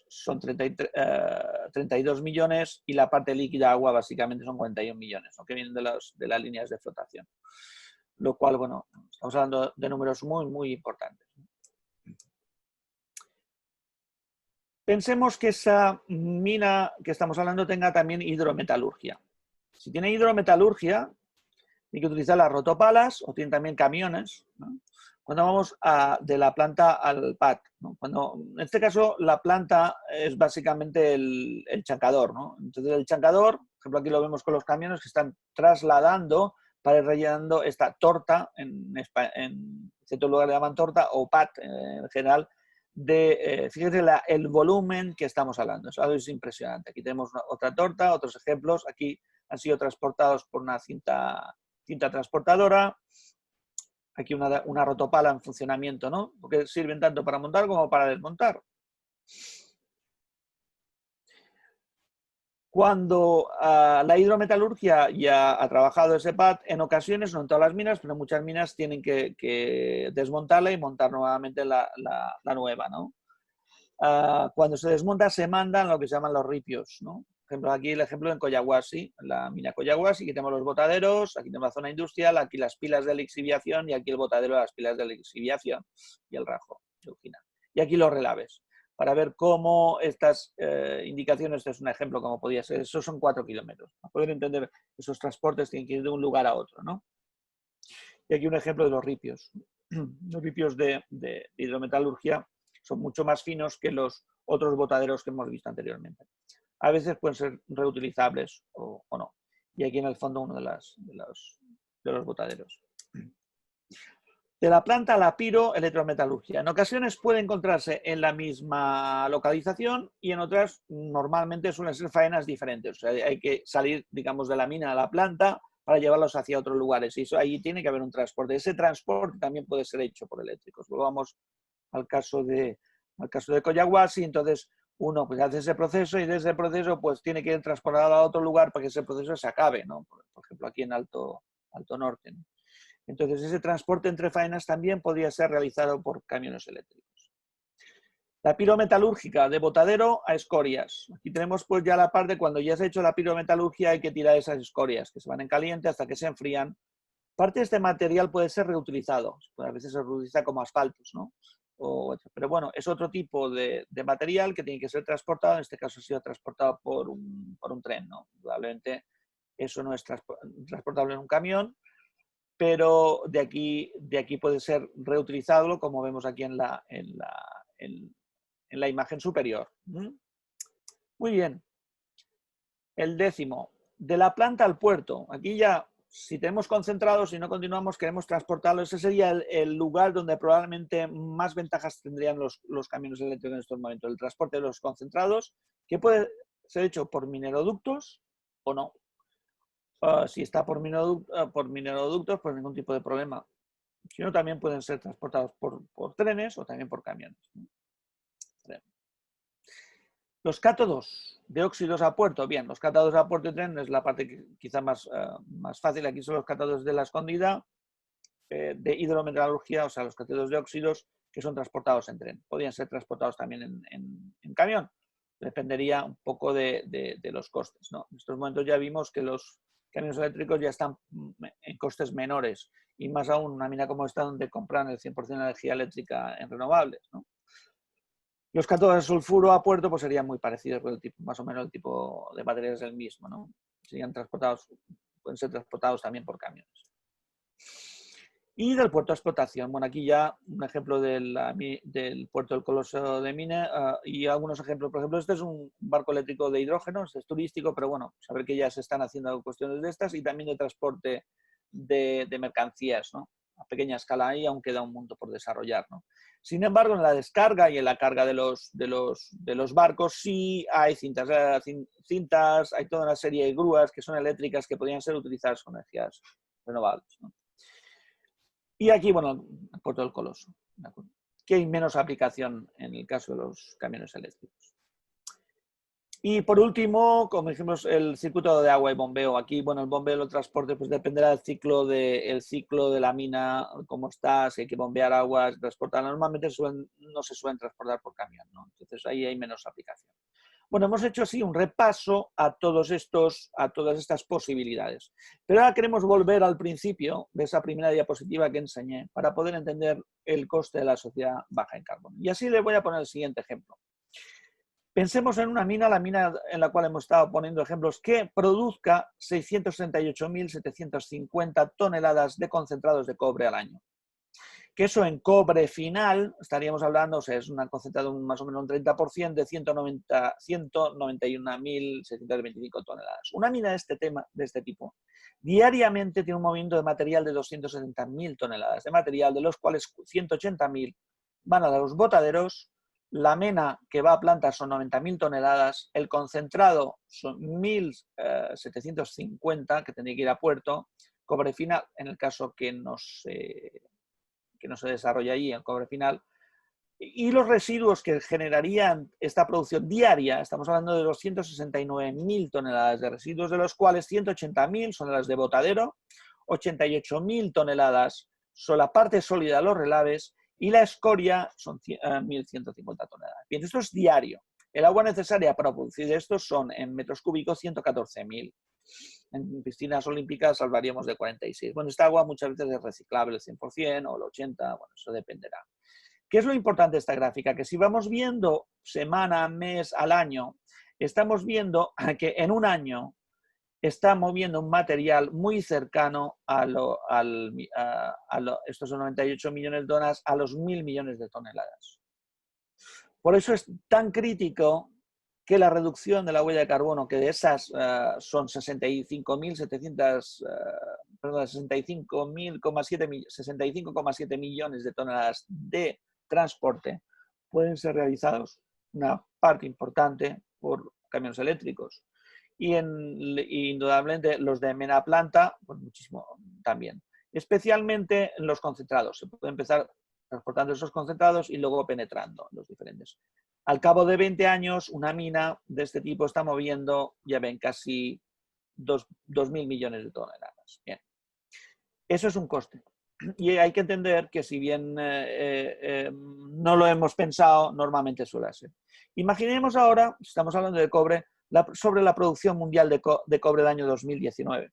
son 32 millones y la parte líquida agua básicamente son 41 millones, ¿no? Que vienen de las líneas de flotación. Lo cual, bueno, estamos hablando de números muy, muy importantes. Pensemos que esa mina que estamos hablando tenga también hidrometalurgia. Si tiene hidrometalurgia, tiene que utilizar las rotopalas o tiene también camiones, ¿no? Cuando vamos de la planta al pad, ¿no? En este caso, la planta es básicamente el chancador, ¿no? Entonces, el chancador, por ejemplo, aquí lo vemos con los camiones que están trasladando para ir rellenando esta torta, en ciertos lugares le llaman torta o pad en general, fíjense el volumen que estamos hablando. Eso es impresionante. Aquí tenemos otra torta, otros ejemplos. Aquí han sido transportados por una cinta transportadora. Aquí una rotopala en funcionamiento, ¿no? Porque sirven tanto para montar como para desmontar. Cuando la hidrometalurgia ya ha trabajado ese pad, en ocasiones, no en todas las minas, pero en muchas minas tienen que desmontarla y montar nuevamente la nueva, ¿no? Cuando se desmonta se mandan lo que se llaman los ripios, ¿no? Por ejemplo, aquí el ejemplo en Collahuasi, en la mina Collahuasi, aquí tenemos los botaderos, aquí tenemos la zona industrial, aquí las pilas de lixiviación y aquí el botadero de las pilas de lixiviación y el rajo de ujina. Y aquí los relaves, para ver cómo estas indicaciones, este es un ejemplo como podía ser, esos son 4 kilómetros. Para poder entender esos transportes tienen que ir de un lugar a otro, ¿no? Y aquí un ejemplo de los ripios. Los ripios de hidrometalurgia son mucho más finos que los otros botaderos que hemos visto anteriormente. A veces pueden ser reutilizables o no. Y aquí en el fondo uno de los botaderos. De la planta a la piroelectrometalurgia. En ocasiones puede encontrarse en la misma localización y en otras normalmente suelen ser faenas diferentes. O sea, hay que salir, digamos, de la mina a la planta para llevarlos hacia otros lugares. Y eso, ahí tiene que haber un transporte. Ese transporte también puede ser hecho por eléctricos. Volvamos al caso de Collahuasi. Entonces, uno pues hace ese proceso y desde el proceso pues tiene que ir transportado a otro lugar para que ese proceso se acabe, ¿no? Por ejemplo, aquí en Alto Norte, ¿no? Entonces, ese transporte entre faenas también podría ser realizado por camiones eléctricos. La pirometalúrgica, de botadero a escorias. Aquí tenemos pues ya la parte cuando ya se ha hecho la pirometalurgia hay que tirar esas escorias que se van en caliente hasta que se enfrían. Parte de este material puede ser reutilizado, a veces se reutiliza como asfaltos, ¿no? Pero bueno, es otro tipo de material que tiene que ser transportado, en este caso ha sido transportado por un tren, ¿no? Probablemente eso no es transportable en un camión, pero de aquí puede ser reutilizado, como vemos aquí en la imagen superior. Muy bien. El 10º, de la planta al puerto. Aquí ya, si tenemos concentrados y no continuamos, queremos transportarlo. Ese sería el lugar donde probablemente más ventajas tendrían los camiones eléctricos en estos momentos. El transporte de los concentrados, que puede ser hecho por mineroductos o no. Si está por mineroductos, pues ningún tipo de problema. Si no, también pueden ser transportados por trenes o también por camiones. Los cátodos de óxidos a puerto. Bien, los cátodos a puerto y tren es la parte quizá más fácil. Aquí son los cátodos de la escondida, de hidrometalurgia, o sea, los cátodos de óxidos que son transportados en tren. Podrían ser transportados también en camión. Dependería un poco de los costes, ¿no? En estos momentos ya vimos que los camiones eléctricos ya están en costes menores y más aún una mina como esta donde compran el 100% de energía eléctrica en renovables, ¿no? Los cátodos de sulfuro a puerto pues serían muy parecidos, más o menos el tipo de baterías es el mismo, ¿no? Pueden ser transportados también por camiones. Y del puerto de explotación. Bueno, aquí ya un ejemplo del puerto del Coloso de Mina y algunos ejemplos. Por ejemplo, este es un barco eléctrico de hidrógeno, este es turístico, pero bueno, saber que ya se están haciendo cuestiones de estas y también de transporte de mercancías, ¿no? A pequeña escala ahí, aún queda un mundo por desarrollar, ¿no? Sin embargo, en la descarga y en la carga de los barcos sí hay cintas, hay toda una serie de grúas que son eléctricas que podrían ser utilizadas con energías renovables, ¿no? Y aquí, bueno, el puerto del Coloso, que hay menos aplicación en el caso de los camiones eléctricos. Y por último, como dijimos, el circuito de agua y bombeo. Aquí, bueno, el bombeo y el transporte pues dependerá del ciclo de la mina, cómo está, si hay que bombear aguas, transportar. Normalmente no se suelen transportar por camión, ¿no? Entonces ahí hay menos aplicación. Bueno, hemos hecho así un repaso a todas estas posibilidades. Pero ahora queremos volver al principio de esa primera diapositiva que enseñé para poder entender el coste de la sociedad baja en carbono. Y así le voy a poner el siguiente ejemplo. Pensemos en una mina, la mina en la cual hemos estado poniendo ejemplos, que produzca 638.750 toneladas de concentrados de cobre al año. Que eso en cobre final, estaríamos hablando, o sea, es una concentrado más o menos un 30% de 191.625 toneladas. Una mina de este tipo, diariamente tiene un movimiento de material de 270.000 toneladas de material, de los cuales 180.000 van a los botaderos. La mena que va a plantas son 90.000 toneladas, el concentrado son 1.750 que tendría que ir a puerto, cobre final, en el caso que no se desarrolla allí, el cobre final, y los residuos que generarían esta producción diaria, estamos hablando de 269.000 toneladas de residuos, de los cuales 180.000 son las de botadero, 88.000 toneladas son la parte sólida de los relaves, y la escoria son 1.150 toneladas. Bien, esto es diario. El agua necesaria para producir esto son en metros cúbicos 114.000. En piscinas olímpicas hablaríamos de 46. Bueno, esta agua muchas veces es reciclable el 100% o el 80%, bueno, eso dependerá. ¿Qué es lo importante de esta gráfica? Que si vamos viendo semana, mes, al año, estamos viendo que en un año está moviendo un material muy cercano estos son 98 millones de toneladas, a los 1.000 millones de toneladas. Por eso es tan crítico que la reducción de la huella de carbono, que de esas son 65,7 millones de toneladas de transporte, pueden ser realizados una parte importante por camiones eléctricos. Y indudablemente los de mena planta, pues muchísimo también. Especialmente en los concentrados. Se puede empezar transportando esos concentrados y luego penetrando los diferentes. Al cabo de 20 años, una mina de este tipo está moviendo, ya ven, casi 2.000 millones de toneladas. Bien. Eso es un coste. Y hay que entender que si bien no lo hemos pensado, normalmente suele ser. Imaginemos ahora, si estamos hablando de cobre, sobre la producción mundial de cobre del año 2019.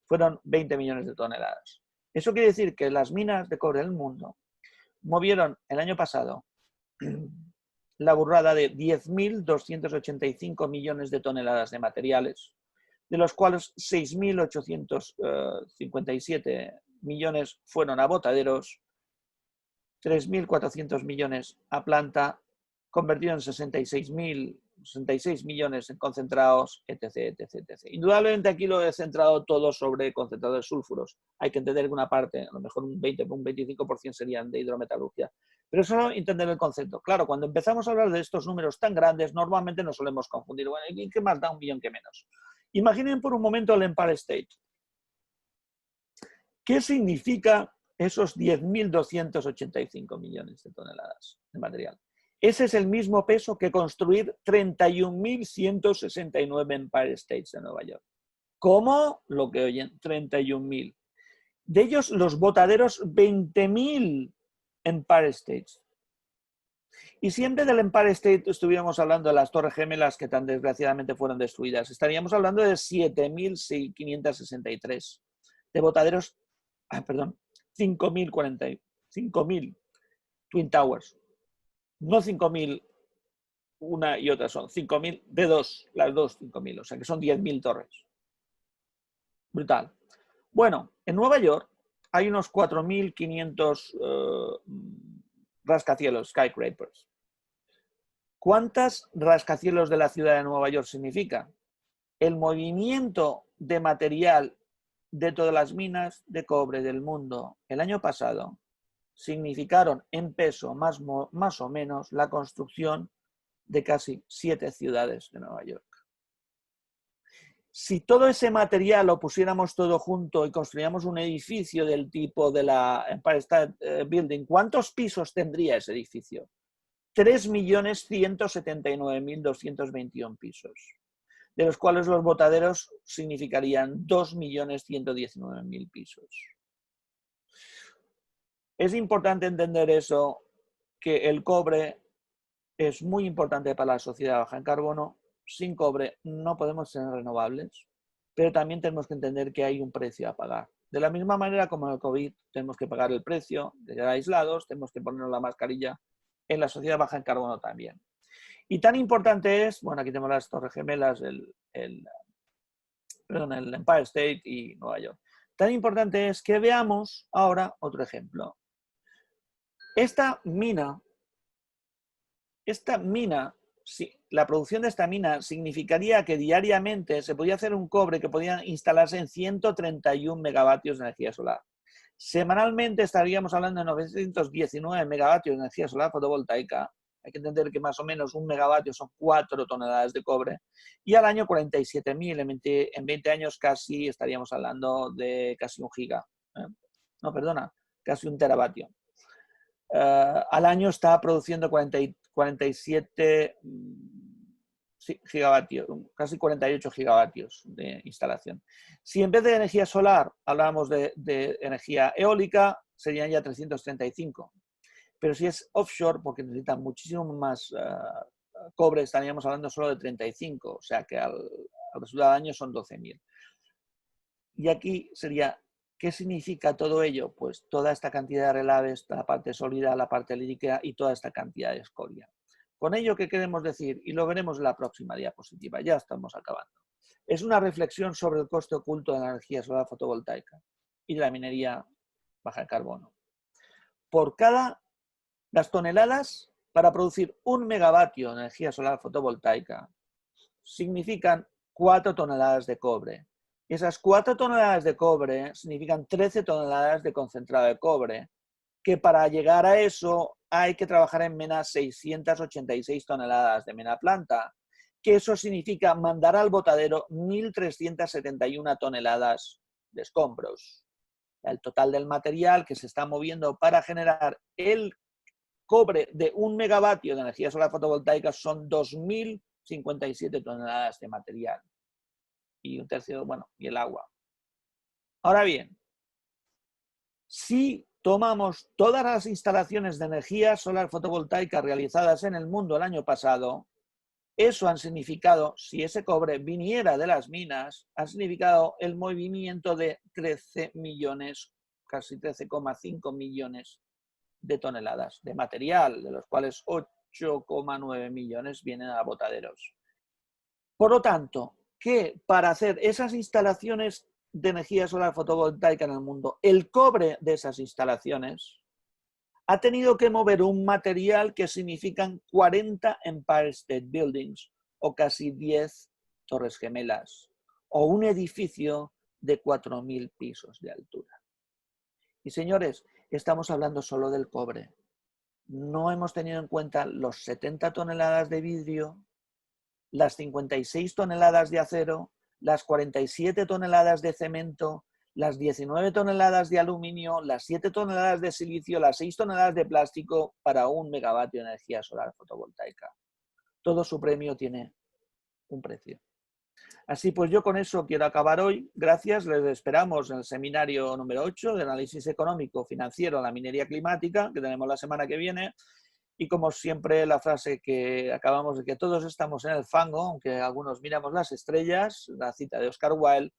Fueron 20 millones de toneladas. Eso quiere decir que las minas de cobre del mundo movieron el año pasado la burrada de 10.285 millones de toneladas de materiales, de los cuales 6.857 millones fueron a botaderos, 3.400 millones a planta, convertido en 66 millones en concentrados, etc, etc, etc. Indudablemente aquí lo he centrado todo sobre concentrados de sulfuros. Hay que entender que una parte, a lo mejor un 20 o un 25% serían de hidrometalurgia. Pero solo entender el concepto. Claro, cuando empezamos a hablar de estos números tan grandes, normalmente nos solemos confundir. Bueno, ¿y qué más da un millón que menos? Imaginen por un momento el Empire State. ¿Qué significa esos 10.285 millones de toneladas de material? Ese es el mismo peso que construir 31.169 Empire States de Nueva York. ¿Cómo? Lo que oyen, 31.000. De ellos, los botaderos, 20.000 Empire States. Y siempre del Empire State estuviéramos hablando de las Torres Gemelas que tan desgraciadamente fueron destruidas. Estaríamos hablando de 7.563. De botaderos, 5.000 Twin Towers. No 5.000 una y otra, son 5.000 de dos, las dos 5.000, o sea que son 10.000 torres. Brutal. Bueno, en Nueva York hay unos 4.500 rascacielos, skyscrapers. ¿Cuántas rascacielos de la ciudad de Nueva York significa? El movimiento de material de todas las minas de cobre del mundo el año pasado significaron en peso más o menos la construcción de casi 7 ciudades de Nueva York. Si todo ese material lo pusiéramos todo junto y construyamos un edificio del tipo de la Empire State Building, ¿cuántos pisos tendría ese edificio? 3.179.221 pisos, de los cuales los botaderos significarían 2.119.000 pisos. Es importante entender eso, que el cobre es muy importante para la sociedad baja en carbono. Sin cobre no podemos tener renovables, pero también tenemos que entender que hay un precio a pagar. De la misma manera como en el COVID tenemos que pagar el precio de quedar aislados, tenemos que ponernos la mascarilla, en la sociedad baja en carbono también. Y tan importante es, bueno, aquí tenemos las Torres Gemelas, el Empire State y Nueva York. Tan importante es que veamos ahora otro ejemplo. Esta mina, la producción de esta mina significaría que diariamente se podía hacer un cobre que podía instalarse en 131 megavatios de energía solar. Semanalmente estaríamos hablando de 919 megavatios de energía solar fotovoltaica. Hay que entender que más o menos un megavatio son 4 toneladas de cobre. Y al año 47.000. En 20 años casi estaríamos hablando de casi un giga. No, perdona, casi un teravatio. Al año está produciendo 47 gigavatios, casi 48 gigavatios de instalación. Si en vez de energía solar hablamos de energía eólica, serían ya 335. Pero si es offshore, porque necesitan muchísimo más cobre, estaríamos hablando solo de 35, o sea que al resultado del año son 12.000. Y aquí sería, ¿qué significa todo ello? Pues toda esta cantidad de relaves, la parte sólida, la parte líquida y toda esta cantidad de escoria. Con ello, ¿qué queremos decir? Y lo veremos en la próxima diapositiva, ya estamos acabando. Es una reflexión sobre el coste oculto de la energía solar fotovoltaica y de la minería baja de carbono. Por cada las toneladas para producir 1 megavatio de energía solar fotovoltaica significan 4 toneladas de cobre. Esas 4 toneladas de cobre significan 13 toneladas de concentrado de cobre, que para llegar a eso hay que trabajar en menos 686 toneladas de mena planta, que eso significa mandar al botadero 1.371 toneladas de escombros. El total del material que se está moviendo para generar el cobre de 1 megavatio de energía solar fotovoltaica son 2.057 toneladas de material. Y un tercio, bueno, y el agua. Ahora bien, si tomamos todas las instalaciones de energía solar fotovoltaica realizadas en el mundo el año pasado, eso ha significado, si ese cobre viniera de las minas, ha significado el movimiento de 13 millones, casi 13,5 millones de toneladas de material, de los cuales 8,9 millones vienen a botaderos. Por lo tanto, que para hacer esas instalaciones de energía solar fotovoltaica en el mundo, el cobre de esas instalaciones ha tenido que mover un material que significan 40 Empire State Buildings o casi 10 Torres Gemelas o un edificio de 4.000 pisos de altura. Y señores, estamos hablando solo del cobre. No hemos tenido en cuenta los 70 toneladas de vidrio, las 56 toneladas de acero, las 47 toneladas de cemento, las 19 toneladas de aluminio, las 7 toneladas de silicio, las 6 toneladas de plástico para 1 megavatio de energía solar fotovoltaica. Todo su premio tiene un precio. Así pues, yo con eso quiero acabar hoy. Gracias, les esperamos en el seminario número 8 de análisis económico financiero en la minería climática, que tenemos la semana que viene. Y como siempre, la frase que acabamos de que todos estamos en el fango, aunque algunos miramos las estrellas, la cita de Oscar Wilde,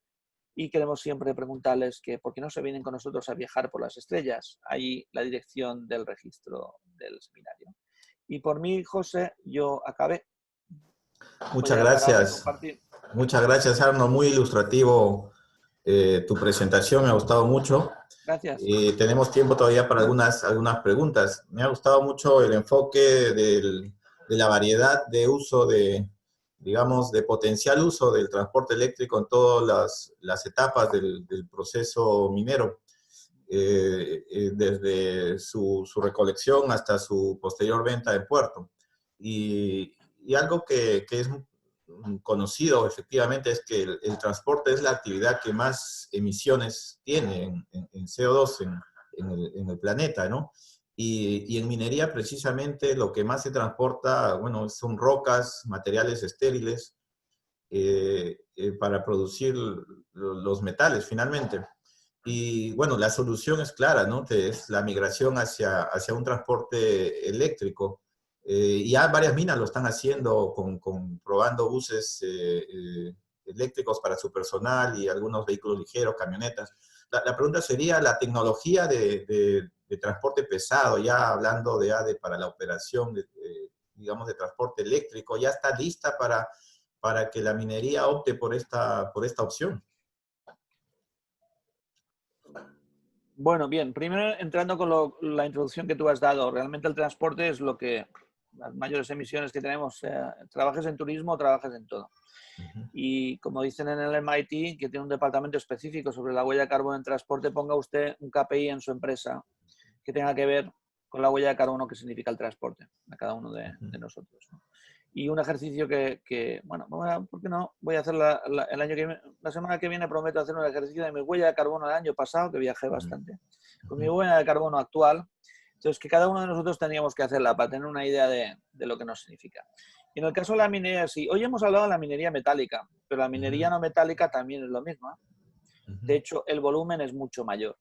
y queremos siempre preguntarles que por qué no se vienen con nosotros a viajar por las estrellas. Ahí la dirección del registro del seminario. Y por mí, José, yo acabé. Muchas gracias. Muchas gracias, Arno. Muy ilustrativo tu presentación, me ha gustado mucho. Gracias. Tenemos tiempo todavía para algunas preguntas. Me ha gustado mucho el enfoque de la variedad de uso digamos, de potencial uso del transporte eléctrico en todas las etapas del proceso minero, desde su recolección hasta su posterior venta en puerto. Y algo que es conocido efectivamente es que el transporte es la actividad que más emisiones tiene en CO2 en el planeta, ¿no? Y en minería precisamente lo que más se transporta, bueno, son rocas, materiales estériles para producir los metales finalmente. Y bueno, la solución es clara, ¿no? Que es la migración hacia un transporte eléctrico. Y ya varias minas lo están haciendo probando buses eléctricos para su personal y algunos vehículos ligeros, camionetas. La pregunta sería, la tecnología de transporte pesado, ya hablando para la operación digamos, de transporte eléctrico, ya está lista para que la minería opte por esta opción? Bueno, bien, primero entrando con la introducción que tú has dado, realmente el transporte es lo que, las mayores emisiones que tenemos, trabajes en turismo o trabajes en todo. Y como dicen en el MIT, que tiene un departamento específico sobre la huella de carbono en transporte, ponga usted un KPI en su empresa que tenga que ver con la huella de carbono que significa el transporte a cada uno de nosotros, ¿no? Y un ejercicio bueno, ¿por qué no? Voy a hacer el año que viene, la semana que viene prometo hacer un ejercicio de mi huella de carbono del año pasado, que viajé bastante, con mi huella de carbono actual. Entonces, que cada uno de nosotros tendríamos que hacerla para tener una idea de lo que nos significa. Y en el caso de la minería, sí. Hoy hemos hablado de la minería metálica, pero la minería no metálica también es lo mismo, ¿eh? De hecho, el volumen es mucho mayor.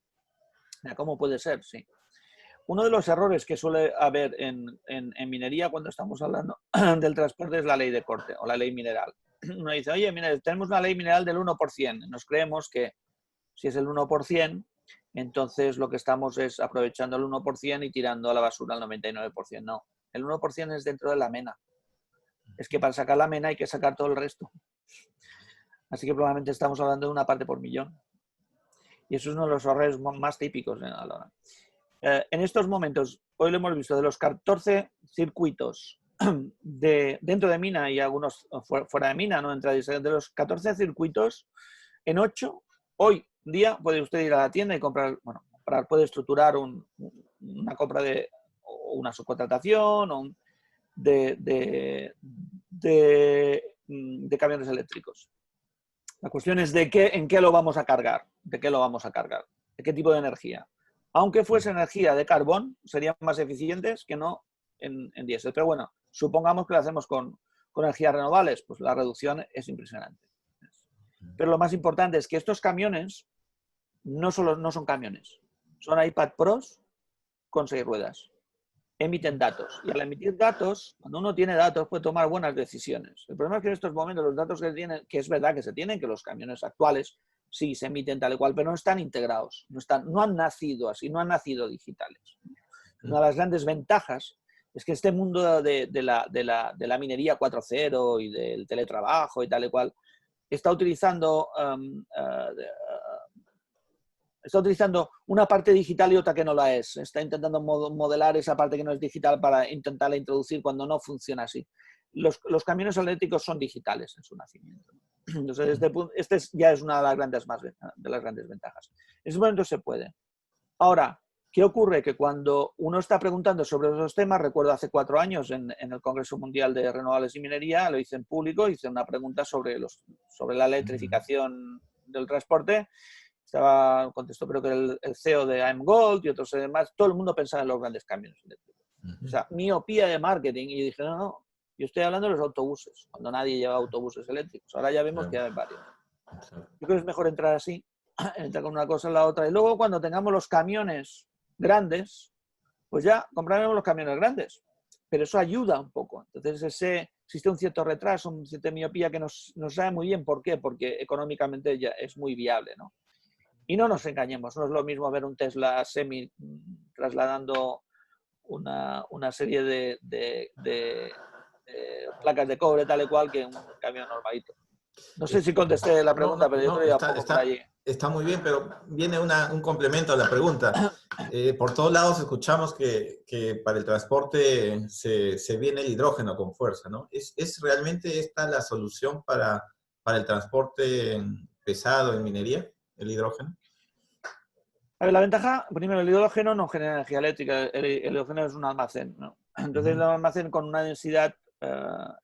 ¿Cómo puede ser? Sí. Uno de los errores que suele haber en minería cuando estamos hablando del transporte es la ley de corte o la ley mineral. Uno dice, oye, mira, tenemos una ley mineral del 1%. Nos creemos que si es el 1%, entonces lo que estamos es aprovechando el 1% y tirando a la basura el 99%. No, el 1% es dentro de la mena. Es que para sacar la mena hay que sacar todo el resto. Así que probablemente estamos hablando de una parte por millón. Y eso es uno de los errores más típicos a la hora. En estos momentos, hoy lo hemos visto, de los 14 circuitos dentro de mina y algunos fuera de mina, ¿no? De los 14 circuitos, en 8, hoy día puede usted ir a la tienda y comprar, bueno, puede estructurar una compra o una subcontratación o de camiones eléctricos. La cuestión es en qué lo vamos a cargar, de qué lo vamos a cargar, de qué tipo de energía. Aunque fuese energía de carbón, serían más eficientes que no en diésel. Pero bueno, supongamos que lo hacemos con energías renovables, pues la reducción es impresionante. Pero lo más importante es que estos camiones no son camiones, son iPad Pros con 6 ruedas. Emiten datos. Y al emitir datos, cuando uno tiene datos, puede tomar buenas decisiones. El problema es que en estos momentos los datos que tienen, que es verdad que se tienen, que los camiones actuales sí se emiten tal y cual, pero no están integrados, no han nacido así, no han nacido digitales. Una de las grandes ventajas es que este mundo de la minería 4.0 y del teletrabajo y tal y cual está utilizando una parte digital y otra que no la es. Está intentando modelar esa parte que no es digital para intentarla introducir cuando no funciona así. Los camiones eléctricos son digitales en su nacimiento. Entonces, este ya es una de las grandes ventajas. En ese momento se puede. Ahora, ¿qué ocurre? Que cuando uno está preguntando sobre esos temas, recuerdo hace 4 años en el Congreso Mundial de Renovables y Minería, lo hice en público, hice una pregunta sobre la electrificación del transporte. Contestó creo que el CEO de AM Gold y otros demás, todo el mundo pensaba en los grandes camiones eléctricos. O sea, miopía de marketing. Y dije, no, yo estoy hablando de los autobuses, cuando nadie lleva autobuses eléctricos. Ahora ya vemos que hay varios. Yo creo que es mejor entrar así, entrar con una cosa en la otra. Y luego cuando tengamos los camiones grandes, pues ya compraremos los camiones grandes. Pero eso ayuda un poco. Entonces existe un cierto retraso, una cierta miopía que nos sabe muy bien. ¿Por qué? Porque económicamente ya es muy viable, ¿no? Y no nos engañemos, no es lo mismo ver un Tesla Semi trasladando una serie de placas de cobre tal y cual que un camión normalito. No sé si contesté la pregunta, pero yo creo que iba poco por allí. Está muy bien, pero viene un complemento a la pregunta. Por todos lados escuchamos que para el transporte se viene el hidrógeno con fuerza, ¿no? ¿Es realmente esta la solución para el transporte pesado en minería, el hidrógeno? A ver, la ventaja, primero, el hidrógeno no genera energía eléctrica, el hidrógeno es un almacén, ¿no? Entonces, el almacén con una densidad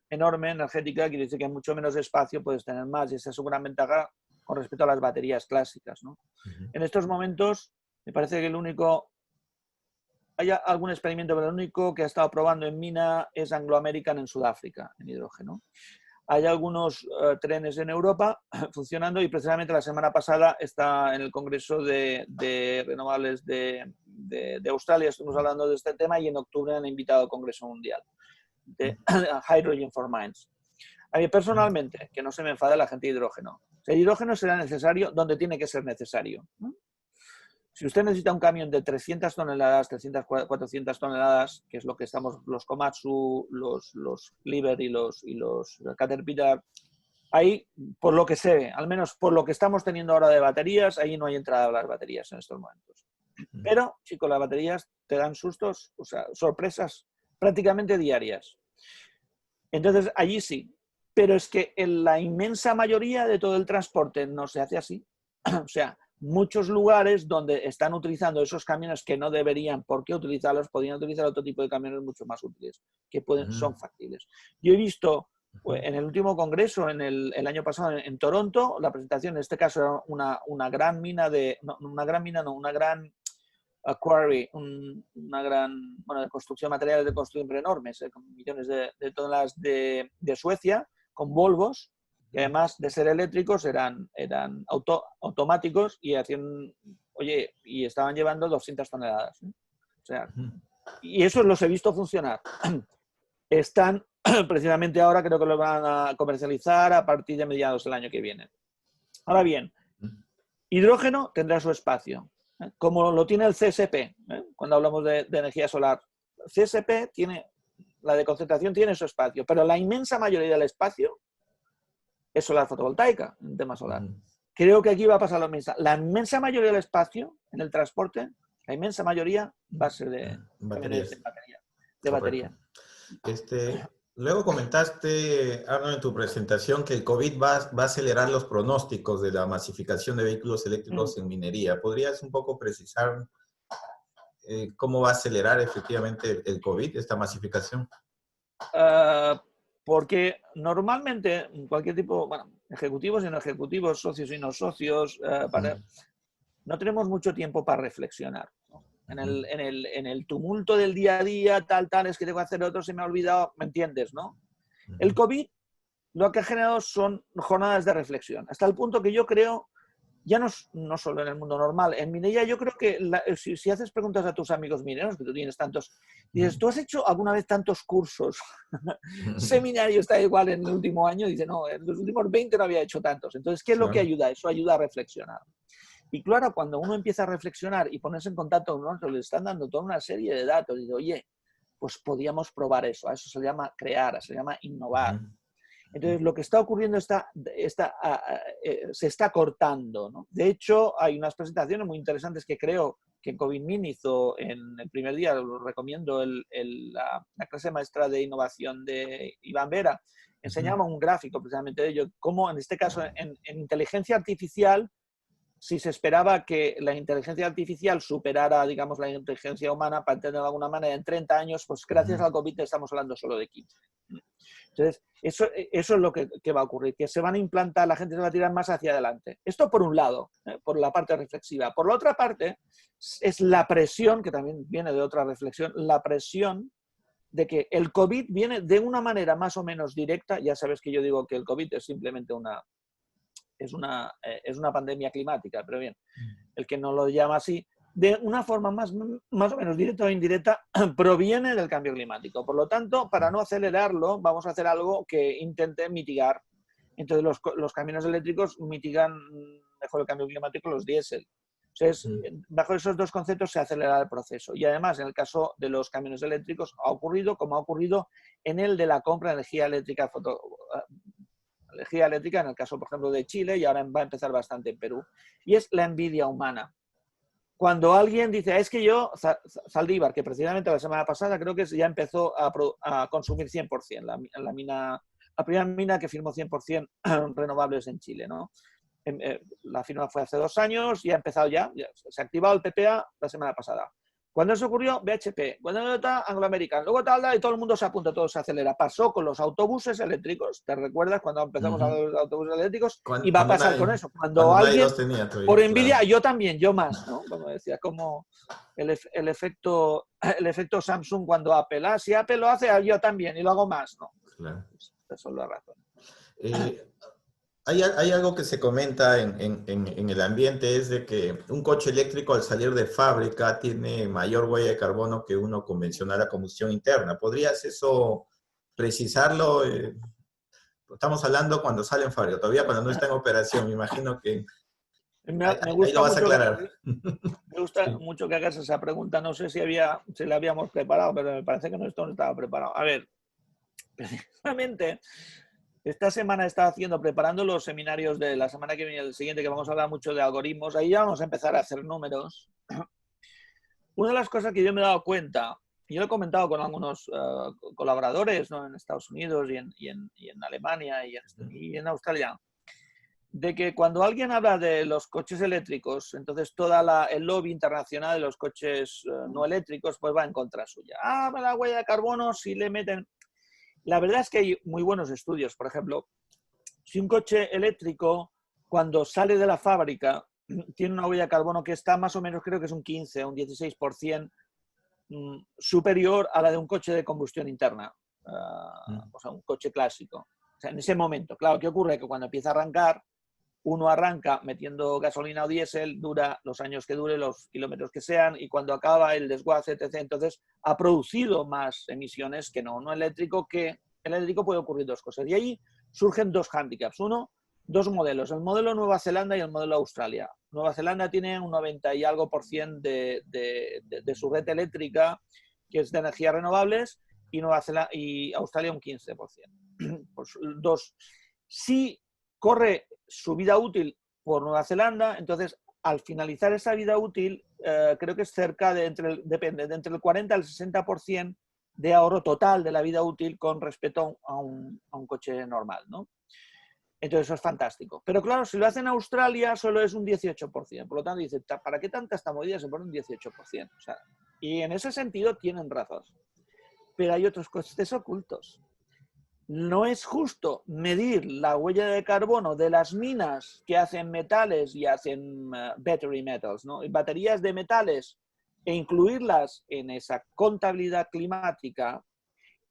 enorme energética quiere decir que en mucho menos espacio puedes tener más, y esa es una gran ventaja con respecto a las baterías clásicas, ¿no? En estos momentos, me parece que hay algún experimento, pero el único que ha estado probando en mina es Anglo American en Sudáfrica, en hidrógeno. Hay algunos trenes en Europa funcionando y precisamente la semana pasada está en el Congreso de Renovables de Australia, estuvimos hablando de este tema y en octubre han invitado al Congreso Mundial de Hydrogen for Mines. A mí personalmente, que no se me enfade la gente de hidrógeno. El hidrógeno será necesario donde tiene que ser necesario, ¿no? Si usted necesita un camión de 300 toneladas, 300, 400 toneladas, que es lo que estamos, los Komatsu, los Liebherr y los Caterpillar, ahí, por lo que se ve, al menos por lo que estamos teniendo ahora de baterías, ahí no hay entrada a las baterías en estos momentos. Pero, chicos, las baterías te dan sustos, o sea, sorpresas prácticamente diarias. Entonces, allí sí. Pero es que en la inmensa mayoría de todo el transporte no se hace así. O sea, muchos lugares donde están utilizando esos camiones que no deberían por qué utilizarlos, podrían utilizar otro tipo de camiones mucho más útiles, que son factibles. Yo he visto en el último congreso, el año pasado en Toronto, la presentación, en este caso era una gran mina de... No, una gran quarry, una gran, bueno, de construcción, materiales de construcción pero enormes, con millones de toneladas de Suecia, con Volvos, y además de ser eléctricos eran automáticos y hacían, oye, y estaban llevando 200 toneladas. ¿Eh? O sea, y eso los he visto funcionar. Están precisamente ahora, creo que lo van a comercializar a partir de mediados del año que viene. Ahora bien, hidrógeno tendrá su espacio, como lo tiene el CSP, cuando hablamos de energía solar. CSP tiene, la de concentración tiene su espacio, pero la inmensa mayoría del espacio es solar fotovoltaica, en tema solar. Creo que aquí va a pasar lo mismo. La inmensa mayoría del espacio en el transporte, la inmensa mayoría va a ser de batería. Luego comentaste, Arnold, en tu presentación que el COVID va a acelerar los pronósticos de la masificación de vehículos eléctricos en minería. ¿Podrías un poco precisar cómo va a acelerar efectivamente el COVID, esta masificación? Porque normalmente cualquier tipo, bueno, ejecutivos y no ejecutivos, socios y no socios, no tenemos mucho tiempo para reflexionar. ¿No? En el tumulto del día a día, tal, es que tengo que hacer otro, se me ha olvidado, ¿me entiendes, no? El COVID lo que ha generado son jornadas de reflexión, hasta el punto que yo creo, ya no solo en el mundo normal, en minería yo creo que si haces preguntas a tus amigos mineros, que tú tienes tantos, dices, ¿tú has hecho alguna vez tantos cursos? Seminario está igual en el último año, dice, no, en los últimos 20 no había hecho tantos. Entonces, ¿qué es lo que ayuda? Eso ayuda a reflexionar. Y claro, cuando uno empieza a reflexionar y ponerse en contacto con nosotros, le están dando toda una serie de datos, y dice, oye, pues podíamos probar eso, a eso se llama crear, se llama innovar. Entonces, lo que está ocurriendo se está cortando, ¿no? De hecho, hay unas presentaciones muy interesantes que creo que COVIDMIN hizo en el primer día, lo recomiendo, la clase maestra de innovación de Iván Vera. Enseñaba un gráfico precisamente de ello, cómo en este caso en inteligencia artificial, si se esperaba que la inteligencia artificial superara, digamos, la inteligencia humana, para entenderlo de alguna manera, en 30 años, pues gracias al COVID estamos hablando solo de 15. Entonces, eso es lo que va a ocurrir, que se van a implantar, la gente se va a tirar más hacia adelante. Esto por un lado, por la parte reflexiva. Por la otra parte, es la presión, que también viene de otra reflexión, la presión de que el COVID viene de una manera más o menos directa. Ya sabes que yo digo que el COVID es simplemente una pandemia climática, pero bien, el que no lo llama así, de una forma más o menos directa o indirecta, proviene del cambio climático. Por lo tanto, para no acelerarlo, vamos a hacer algo que intente mitigar. Entonces, los camiones eléctricos mitigan mejor el cambio climático que los diésel. Entonces, bajo esos dos conceptos se acelera el proceso. Y además, en el caso de los camiones eléctricos, ha ocurrido como ha ocurrido en el de la compra de energía eléctrica en el caso, por ejemplo, de Chile, y ahora va a empezar bastante en Perú, y es la envidia humana. Cuando alguien dice, es que yo, Zaldívar, que precisamente la semana pasada creo que ya empezó a consumir 100%, la primera mina que firmó 100% renovables en Chile, ¿no? La firma fue hace 2 años y ha empezado ya se ha activado el PPA la semana pasada. Cuando eso ocurrió, BHP, cuando está Anglo American, luego tal, y todo el mundo se apunta, todo se acelera. Pasó con los autobuses eléctricos, ¿te recuerdas cuando empezamos a ver los autobuses eléctricos? Y va a pasar con eso. Cuando alguien, por envidia, claro. Yo también, yo más, ¿no? Como decía, como el efecto Samsung cuando Apple, si Apple lo hace, yo también, y lo hago más, ¿no? Claro. Eso es la razón. Hay algo que se comenta en el ambiente, es de que un coche eléctrico al salir de fábrica tiene mayor huella de carbono que uno convencional a combustión interna. ¿Podrías eso precisarlo? Estamos hablando cuando sale en fábrica, todavía cuando no está en operación, me imagino que... Me Ahí gusta lo vas a mucho aclarar. me gusta Sí. mucho que hagas esa pregunta. No sé si la habíamos preparado, pero me parece que esto no estaba preparado. A ver, precisamente esta semana he estado preparando los seminarios de la semana que viene y el siguiente, que vamos a hablar mucho de algoritmos. Ahí ya vamos a empezar a hacer números. Una de las cosas que yo me he dado cuenta, y yo lo he comentado con algunos colaboradores, ¿no?, en Estados Unidos y en Alemania y en Australia, de que cuando alguien habla de los coches eléctricos, entonces el lobby internacional de los coches no eléctricos pues va en contra suya. La huella de carbono, si le meten... La verdad es que hay muy buenos estudios. Por ejemplo, si un coche eléctrico, cuando sale de la fábrica, tiene una huella de carbono que está más o menos, creo que es un 15 o un 16% superior a la de un coche de combustión interna, o sea, un coche clásico. O sea, en ese momento, claro, ¿qué ocurre? Que cuando empieza a arrancar, uno arranca metiendo gasolina o diésel, dura los años que dure, los kilómetros que sean, y cuando acaba el desguace, etc., entonces ha producido más emisiones que no eléctrico, que el eléctrico puede ocurrir dos cosas. Y ahí surgen dos hándicaps. Uno, dos modelos, el modelo Nueva Zelanda y el modelo Australia. Nueva Zelanda tiene un 90 y algo % de su red eléctrica, que es de energías renovables, y Australia un 15%. Pues dos. Si corre su vida útil por Nueva Zelanda, entonces al finalizar esa vida útil, creo que es cerca de depende, de entre el 40 al 60% de ahorro total de la vida útil con respecto a un coche normal, ¿no? Entonces eso es fantástico. Pero claro, si lo hacen en Australia solo es un 18%. Por lo tanto, dice, ¿para qué tanta esta movida? Se pone un 18%. O sea, y en ese sentido tienen razón. Pero hay otros costes ocultos. No es justo medir la huella de carbono de las minas que hacen metales y hacen battery metals, ¿no?, baterías de metales, e incluirlas en esa contabilidad climática,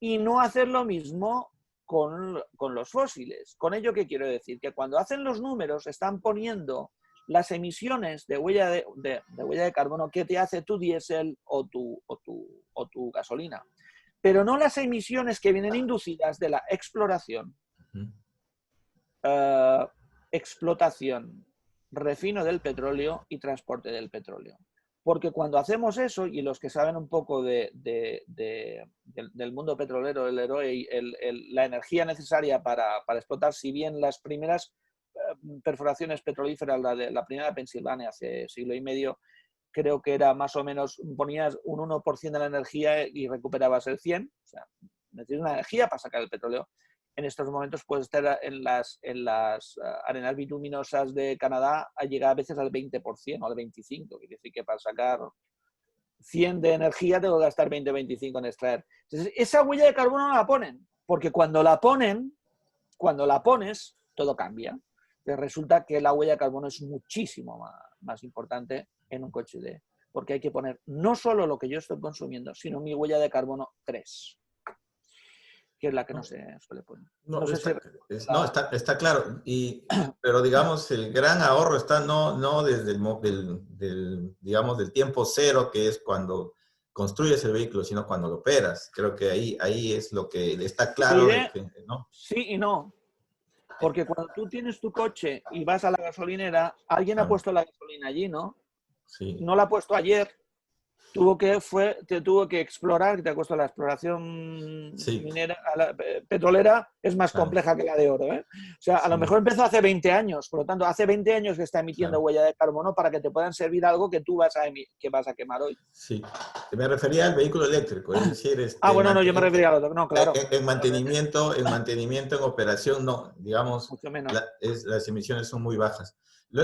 y no hacer lo mismo con los fósiles. ¿Con ello qué quiero decir? Que cuando hacen los números están poniendo las emisiones de huella de carbono que te hace tu diésel o tu gasolina, pero no las emisiones que vienen inducidas de la exploración, explotación, refino del petróleo y transporte del petróleo. Porque cuando hacemos eso, y los que saben un poco del mundo petrolero, el héroe, la energía necesaria para explotar, si bien las primeras perforaciones petrolíferas, la primera de Pensilvania hace siglo y medio, creo que era más o menos, ponías un 1% de la energía y recuperabas el 100%. O sea, necesitas una energía para sacar el petróleo. En estos momentos puedes estar en las arenas bituminosas de Canadá a llegar a veces al 20% o al 25%. Quiere decir que para sacar 100 de energía tengo que gastar 20-25 en extraer. Entonces, esa huella de carbono no la ponen, porque cuando la pones, todo cambia. Entonces, resulta que la huella de carbono es muchísimo más importante en un coche porque hay que poner no solo lo que yo estoy consumiendo, sino mi huella de carbono 3, que es la que no se suele poner. Está claro. Pero digamos, el gran ahorro está no desde digamos, del tiempo cero, que es cuando construyes el vehículo, sino cuando lo operas. Creo que ahí es lo que está claro, ¿no? Sí y no. Porque cuando tú tienes tu coche y vas a la gasolinera, alguien ha puesto la gasolina allí, ¿no? Sí. No la ha puesto ayer. Tuvo que explorar, te ha costado la exploración minera, petrolera es más compleja que la de oro, ¿eh? O sea, a lo mejor empezó hace 20 años, por lo tanto, hace 20 años que está emitiendo huella de carbono para que te puedan servir algo que tú vas a quemar hoy. Sí, me refería al vehículo eléctrico, es decir... bueno, no, yo me refería al otro, no, claro. En mantenimiento, en operación, no, digamos, mucho menos. Las emisiones son muy bajas.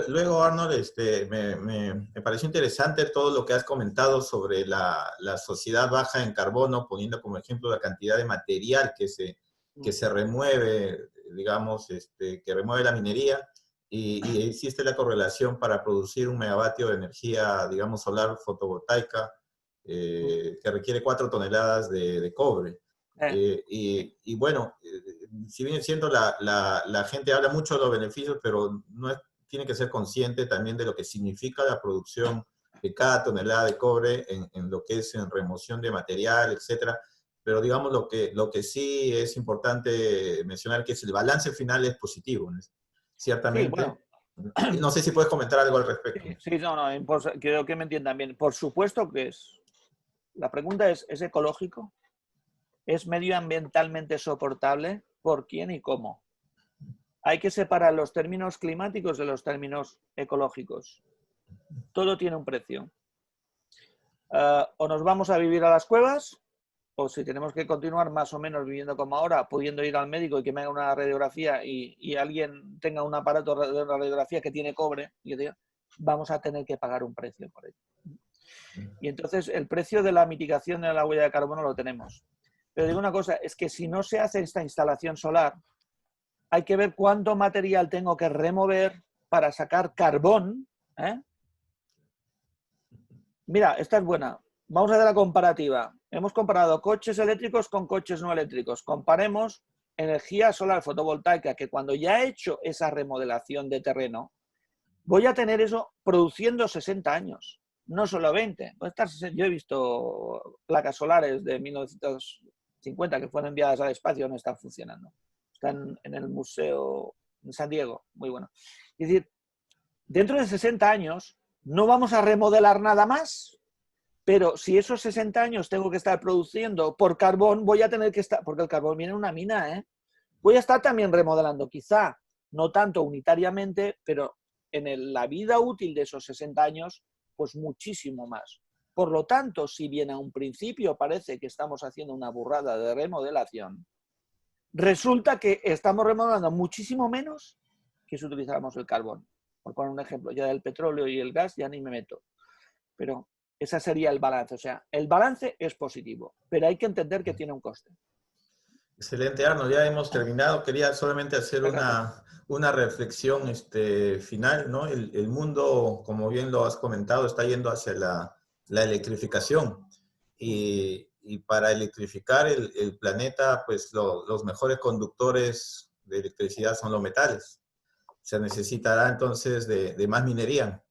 Luego, Arnold, me pareció interesante todo lo que has comentado sobre la sociedad baja en carbono, poniendo como ejemplo la cantidad de material que se remueve, digamos, que remueve la minería, y existe la correlación para producir 1 megavatio de energía, digamos, solar fotovoltaica, que requiere 4 toneladas de cobre. Y bueno, si bien siendo la gente habla mucho de los beneficios, pero tiene que ser consciente también de lo que significa la producción de cada tonelada de cobre en lo que es en remoción de material, etcétera. Pero digamos lo que sí es importante mencionar, que es el balance final es positivo, ¿no? Ciertamente. Sí, bueno, No sé si puedes comentar algo al respecto. Sí, no, creo que me entiendan bien. Por supuesto que es. La pregunta ¿es ecológico? ¿Es medioambientalmente soportable? ¿Por quién y cómo? Hay que separar los términos climáticos de los términos ecológicos. Todo tiene un precio. O nos vamos a vivir a las cuevas, o si tenemos que continuar más o menos viviendo como ahora, pudiendo ir al médico y que me haga una radiografía y alguien tenga un aparato de radiografía que tiene cobre, vamos a tener que pagar un precio por ello. Y entonces el precio de la mitigación de la huella de carbono lo tenemos. Pero digo una cosa, es que si no se hace esta instalación solar, hay que ver cuánto material tengo que remover para sacar carbón. Mira, esta es buena. Vamos a hacer la comparativa. Hemos comparado coches eléctricos con coches no eléctricos. Comparemos energía solar fotovoltaica, que cuando ya he hecho esa remodelación de terreno, voy a tener eso produciendo 60 años, no solo 20. Yo he visto placas solares de 1950 que fueron enviadas al espacio, no están funcionando. Están en el museo en San Diego, muy bueno. Es decir, dentro de 60 años no vamos a remodelar nada más, pero si esos 60 años tengo que estar produciendo por carbón, voy a tener que estar, porque el carbón viene en una mina, voy a estar también remodelando, quizá no tanto unitariamente, pero en la vida útil de esos 60 años, pues muchísimo más. Por lo tanto, si bien a un principio parece que estamos haciendo una burrada de remodelación, resulta que estamos remodelando muchísimo menos que si utilizáramos el carbón. Por poner un ejemplo, ya del petróleo y el gas ya ni me meto. Pero ese sería el balance. O sea, el balance es positivo, pero hay que entender que tiene un coste. Excelente, Arnold. Ya hemos terminado. Quería solamente hacer una reflexión final, ¿no? El mundo, como bien lo has comentado, está yendo hacia la electrificación. Y para electrificar el planeta, pues los mejores conductores de electricidad son los metales. Se necesitará entonces de más minería.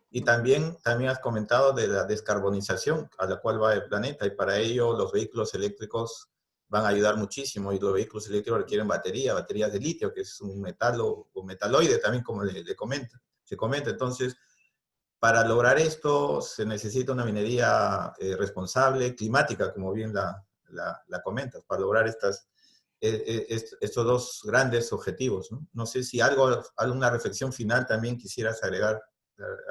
Y también has comentado de la descarbonización a la cual va el planeta, y para ello los vehículos eléctricos van a ayudar muchísimo, y los vehículos eléctricos requieren baterías de litio, que es un metal o metaloide también, como se comenta. Entonces, para lograr esto se necesita una minería responsable, climática, como bien la comentas, para lograr estos dos grandes objetivos, ¿no? No sé si alguna reflexión final también quisieras agregar.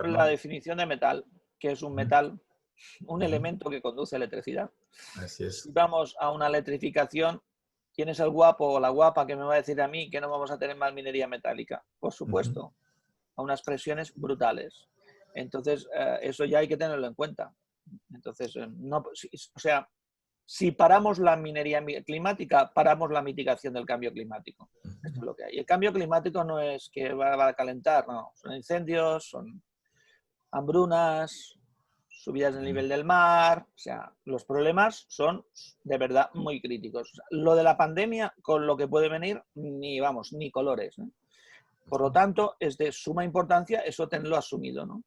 La definición de metal, que es un metal, un elemento que conduce electricidad. Así es. Si vamos a una electrificación, ¿quién es el guapo o la guapa que me va a decir a mí que no vamos a tener más minería metálica? Por supuesto, a unas presiones brutales. Entonces, eso ya hay que tenerlo en cuenta. Entonces, si paramos la minería climática, paramos la mitigación del cambio climático. Esto es lo que hay. El cambio climático no es que va a calentar, no. Son incendios, son hambrunas, subidas del nivel del mar. O sea, los problemas son de verdad muy críticos. Lo de la pandemia, con lo que puede venir, ni colores, ¿no? Por lo tanto, es de suma importancia eso tenerlo asumido, ¿no?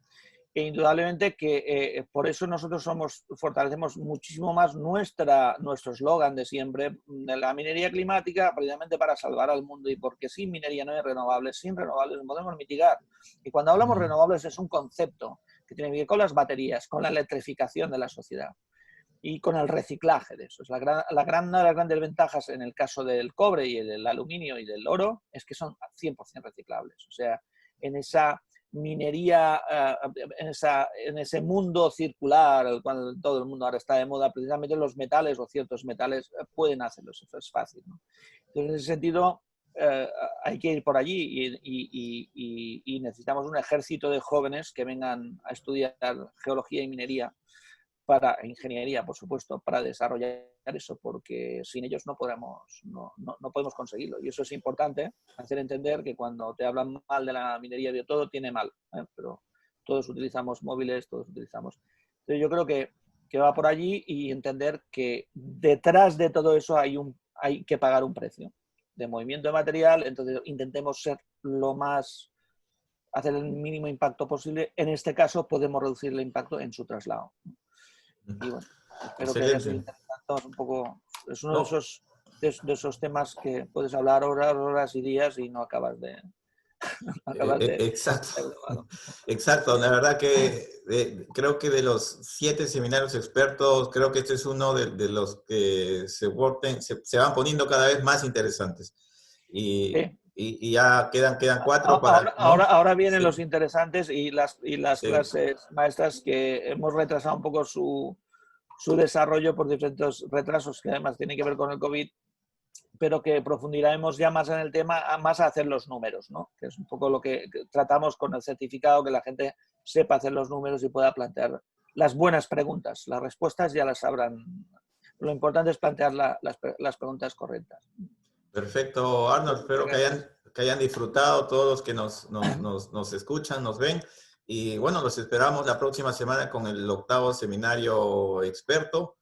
E indudablemente que por eso nosotros fortalecemos muchísimo más nuestro eslogan de siempre, de la minería climática, precisamente para salvar al mundo, y porque sin minería no hay renovables, sin renovables podemos mitigar. Y cuando hablamos renovables es un concepto que tiene que ver con las baterías, con la electrificación de la sociedad y con el reciclaje de eso. Una de las grandes ventajas en el caso del cobre y del aluminio y del oro es que son 100% reciclables. O sea, en esa minería, en ese mundo circular, cuando todo el mundo ahora está de moda, precisamente los metales o ciertos metales pueden hacerlo, eso es fácil, ¿no? Entonces, en ese sentido, hay que ir por allí y necesitamos un ejército de jóvenes que vengan a estudiar geología y minería, para ingeniería, por supuesto, para desarrollar eso, porque sin ellos no podemos conseguirlo. Y eso es importante, hacer entender que cuando te hablan mal de la minería, de todo tiene mal, pero todos utilizamos móviles, todos utilizamos. Entonces yo creo que va por allí, y entender que detrás de todo eso hay que pagar un precio de movimiento de material. Entonces intentemos hacer el mínimo impacto posible. En este caso podemos reducir el impacto en su traslado. Y bueno, espero que haya sido interesante un poco. Es uno de esos temas que puedes hablar horas y días y no acabas de Exacto, exacto. La verdad que creo que de los 7 seminarios expertos, creo que este es uno de los que se van poniendo cada vez más interesantes. Sí. Y ya quedan 4 para... Ahora vienen Sí. los interesantes y las Sí. clases maestras que hemos retrasado un poco su desarrollo por diferentes retrasos que además tienen que ver con el COVID, pero que profundizaremos ya más en el tema, más a hacer los números, ¿no? Que es un poco lo que tratamos con el certificado, que la gente sepa hacer los números y pueda plantear las buenas preguntas. Las respuestas ya las sabrán. Lo importante es plantear las preguntas correctas. Perfecto, Arnold. Espero que hayan disfrutado todos los que nos escuchan, nos ven. Y bueno, los esperamos la próxima semana con el 8º seminario experto,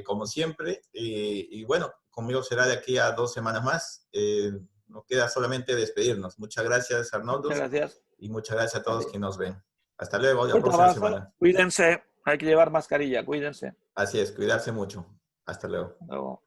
como siempre. Y bueno, conmigo será de aquí a 2 semanas más. Nos queda solamente despedirnos. Muchas gracias, Arnoldo. Muchas gracias. Y muchas gracias a todos que nos ven. Hasta luego, la Buen próxima trabajo. semana. Cuídense. Hay que llevar mascarilla. Cuídense. Así es, cuidarse mucho. Hasta luego. Hasta luego.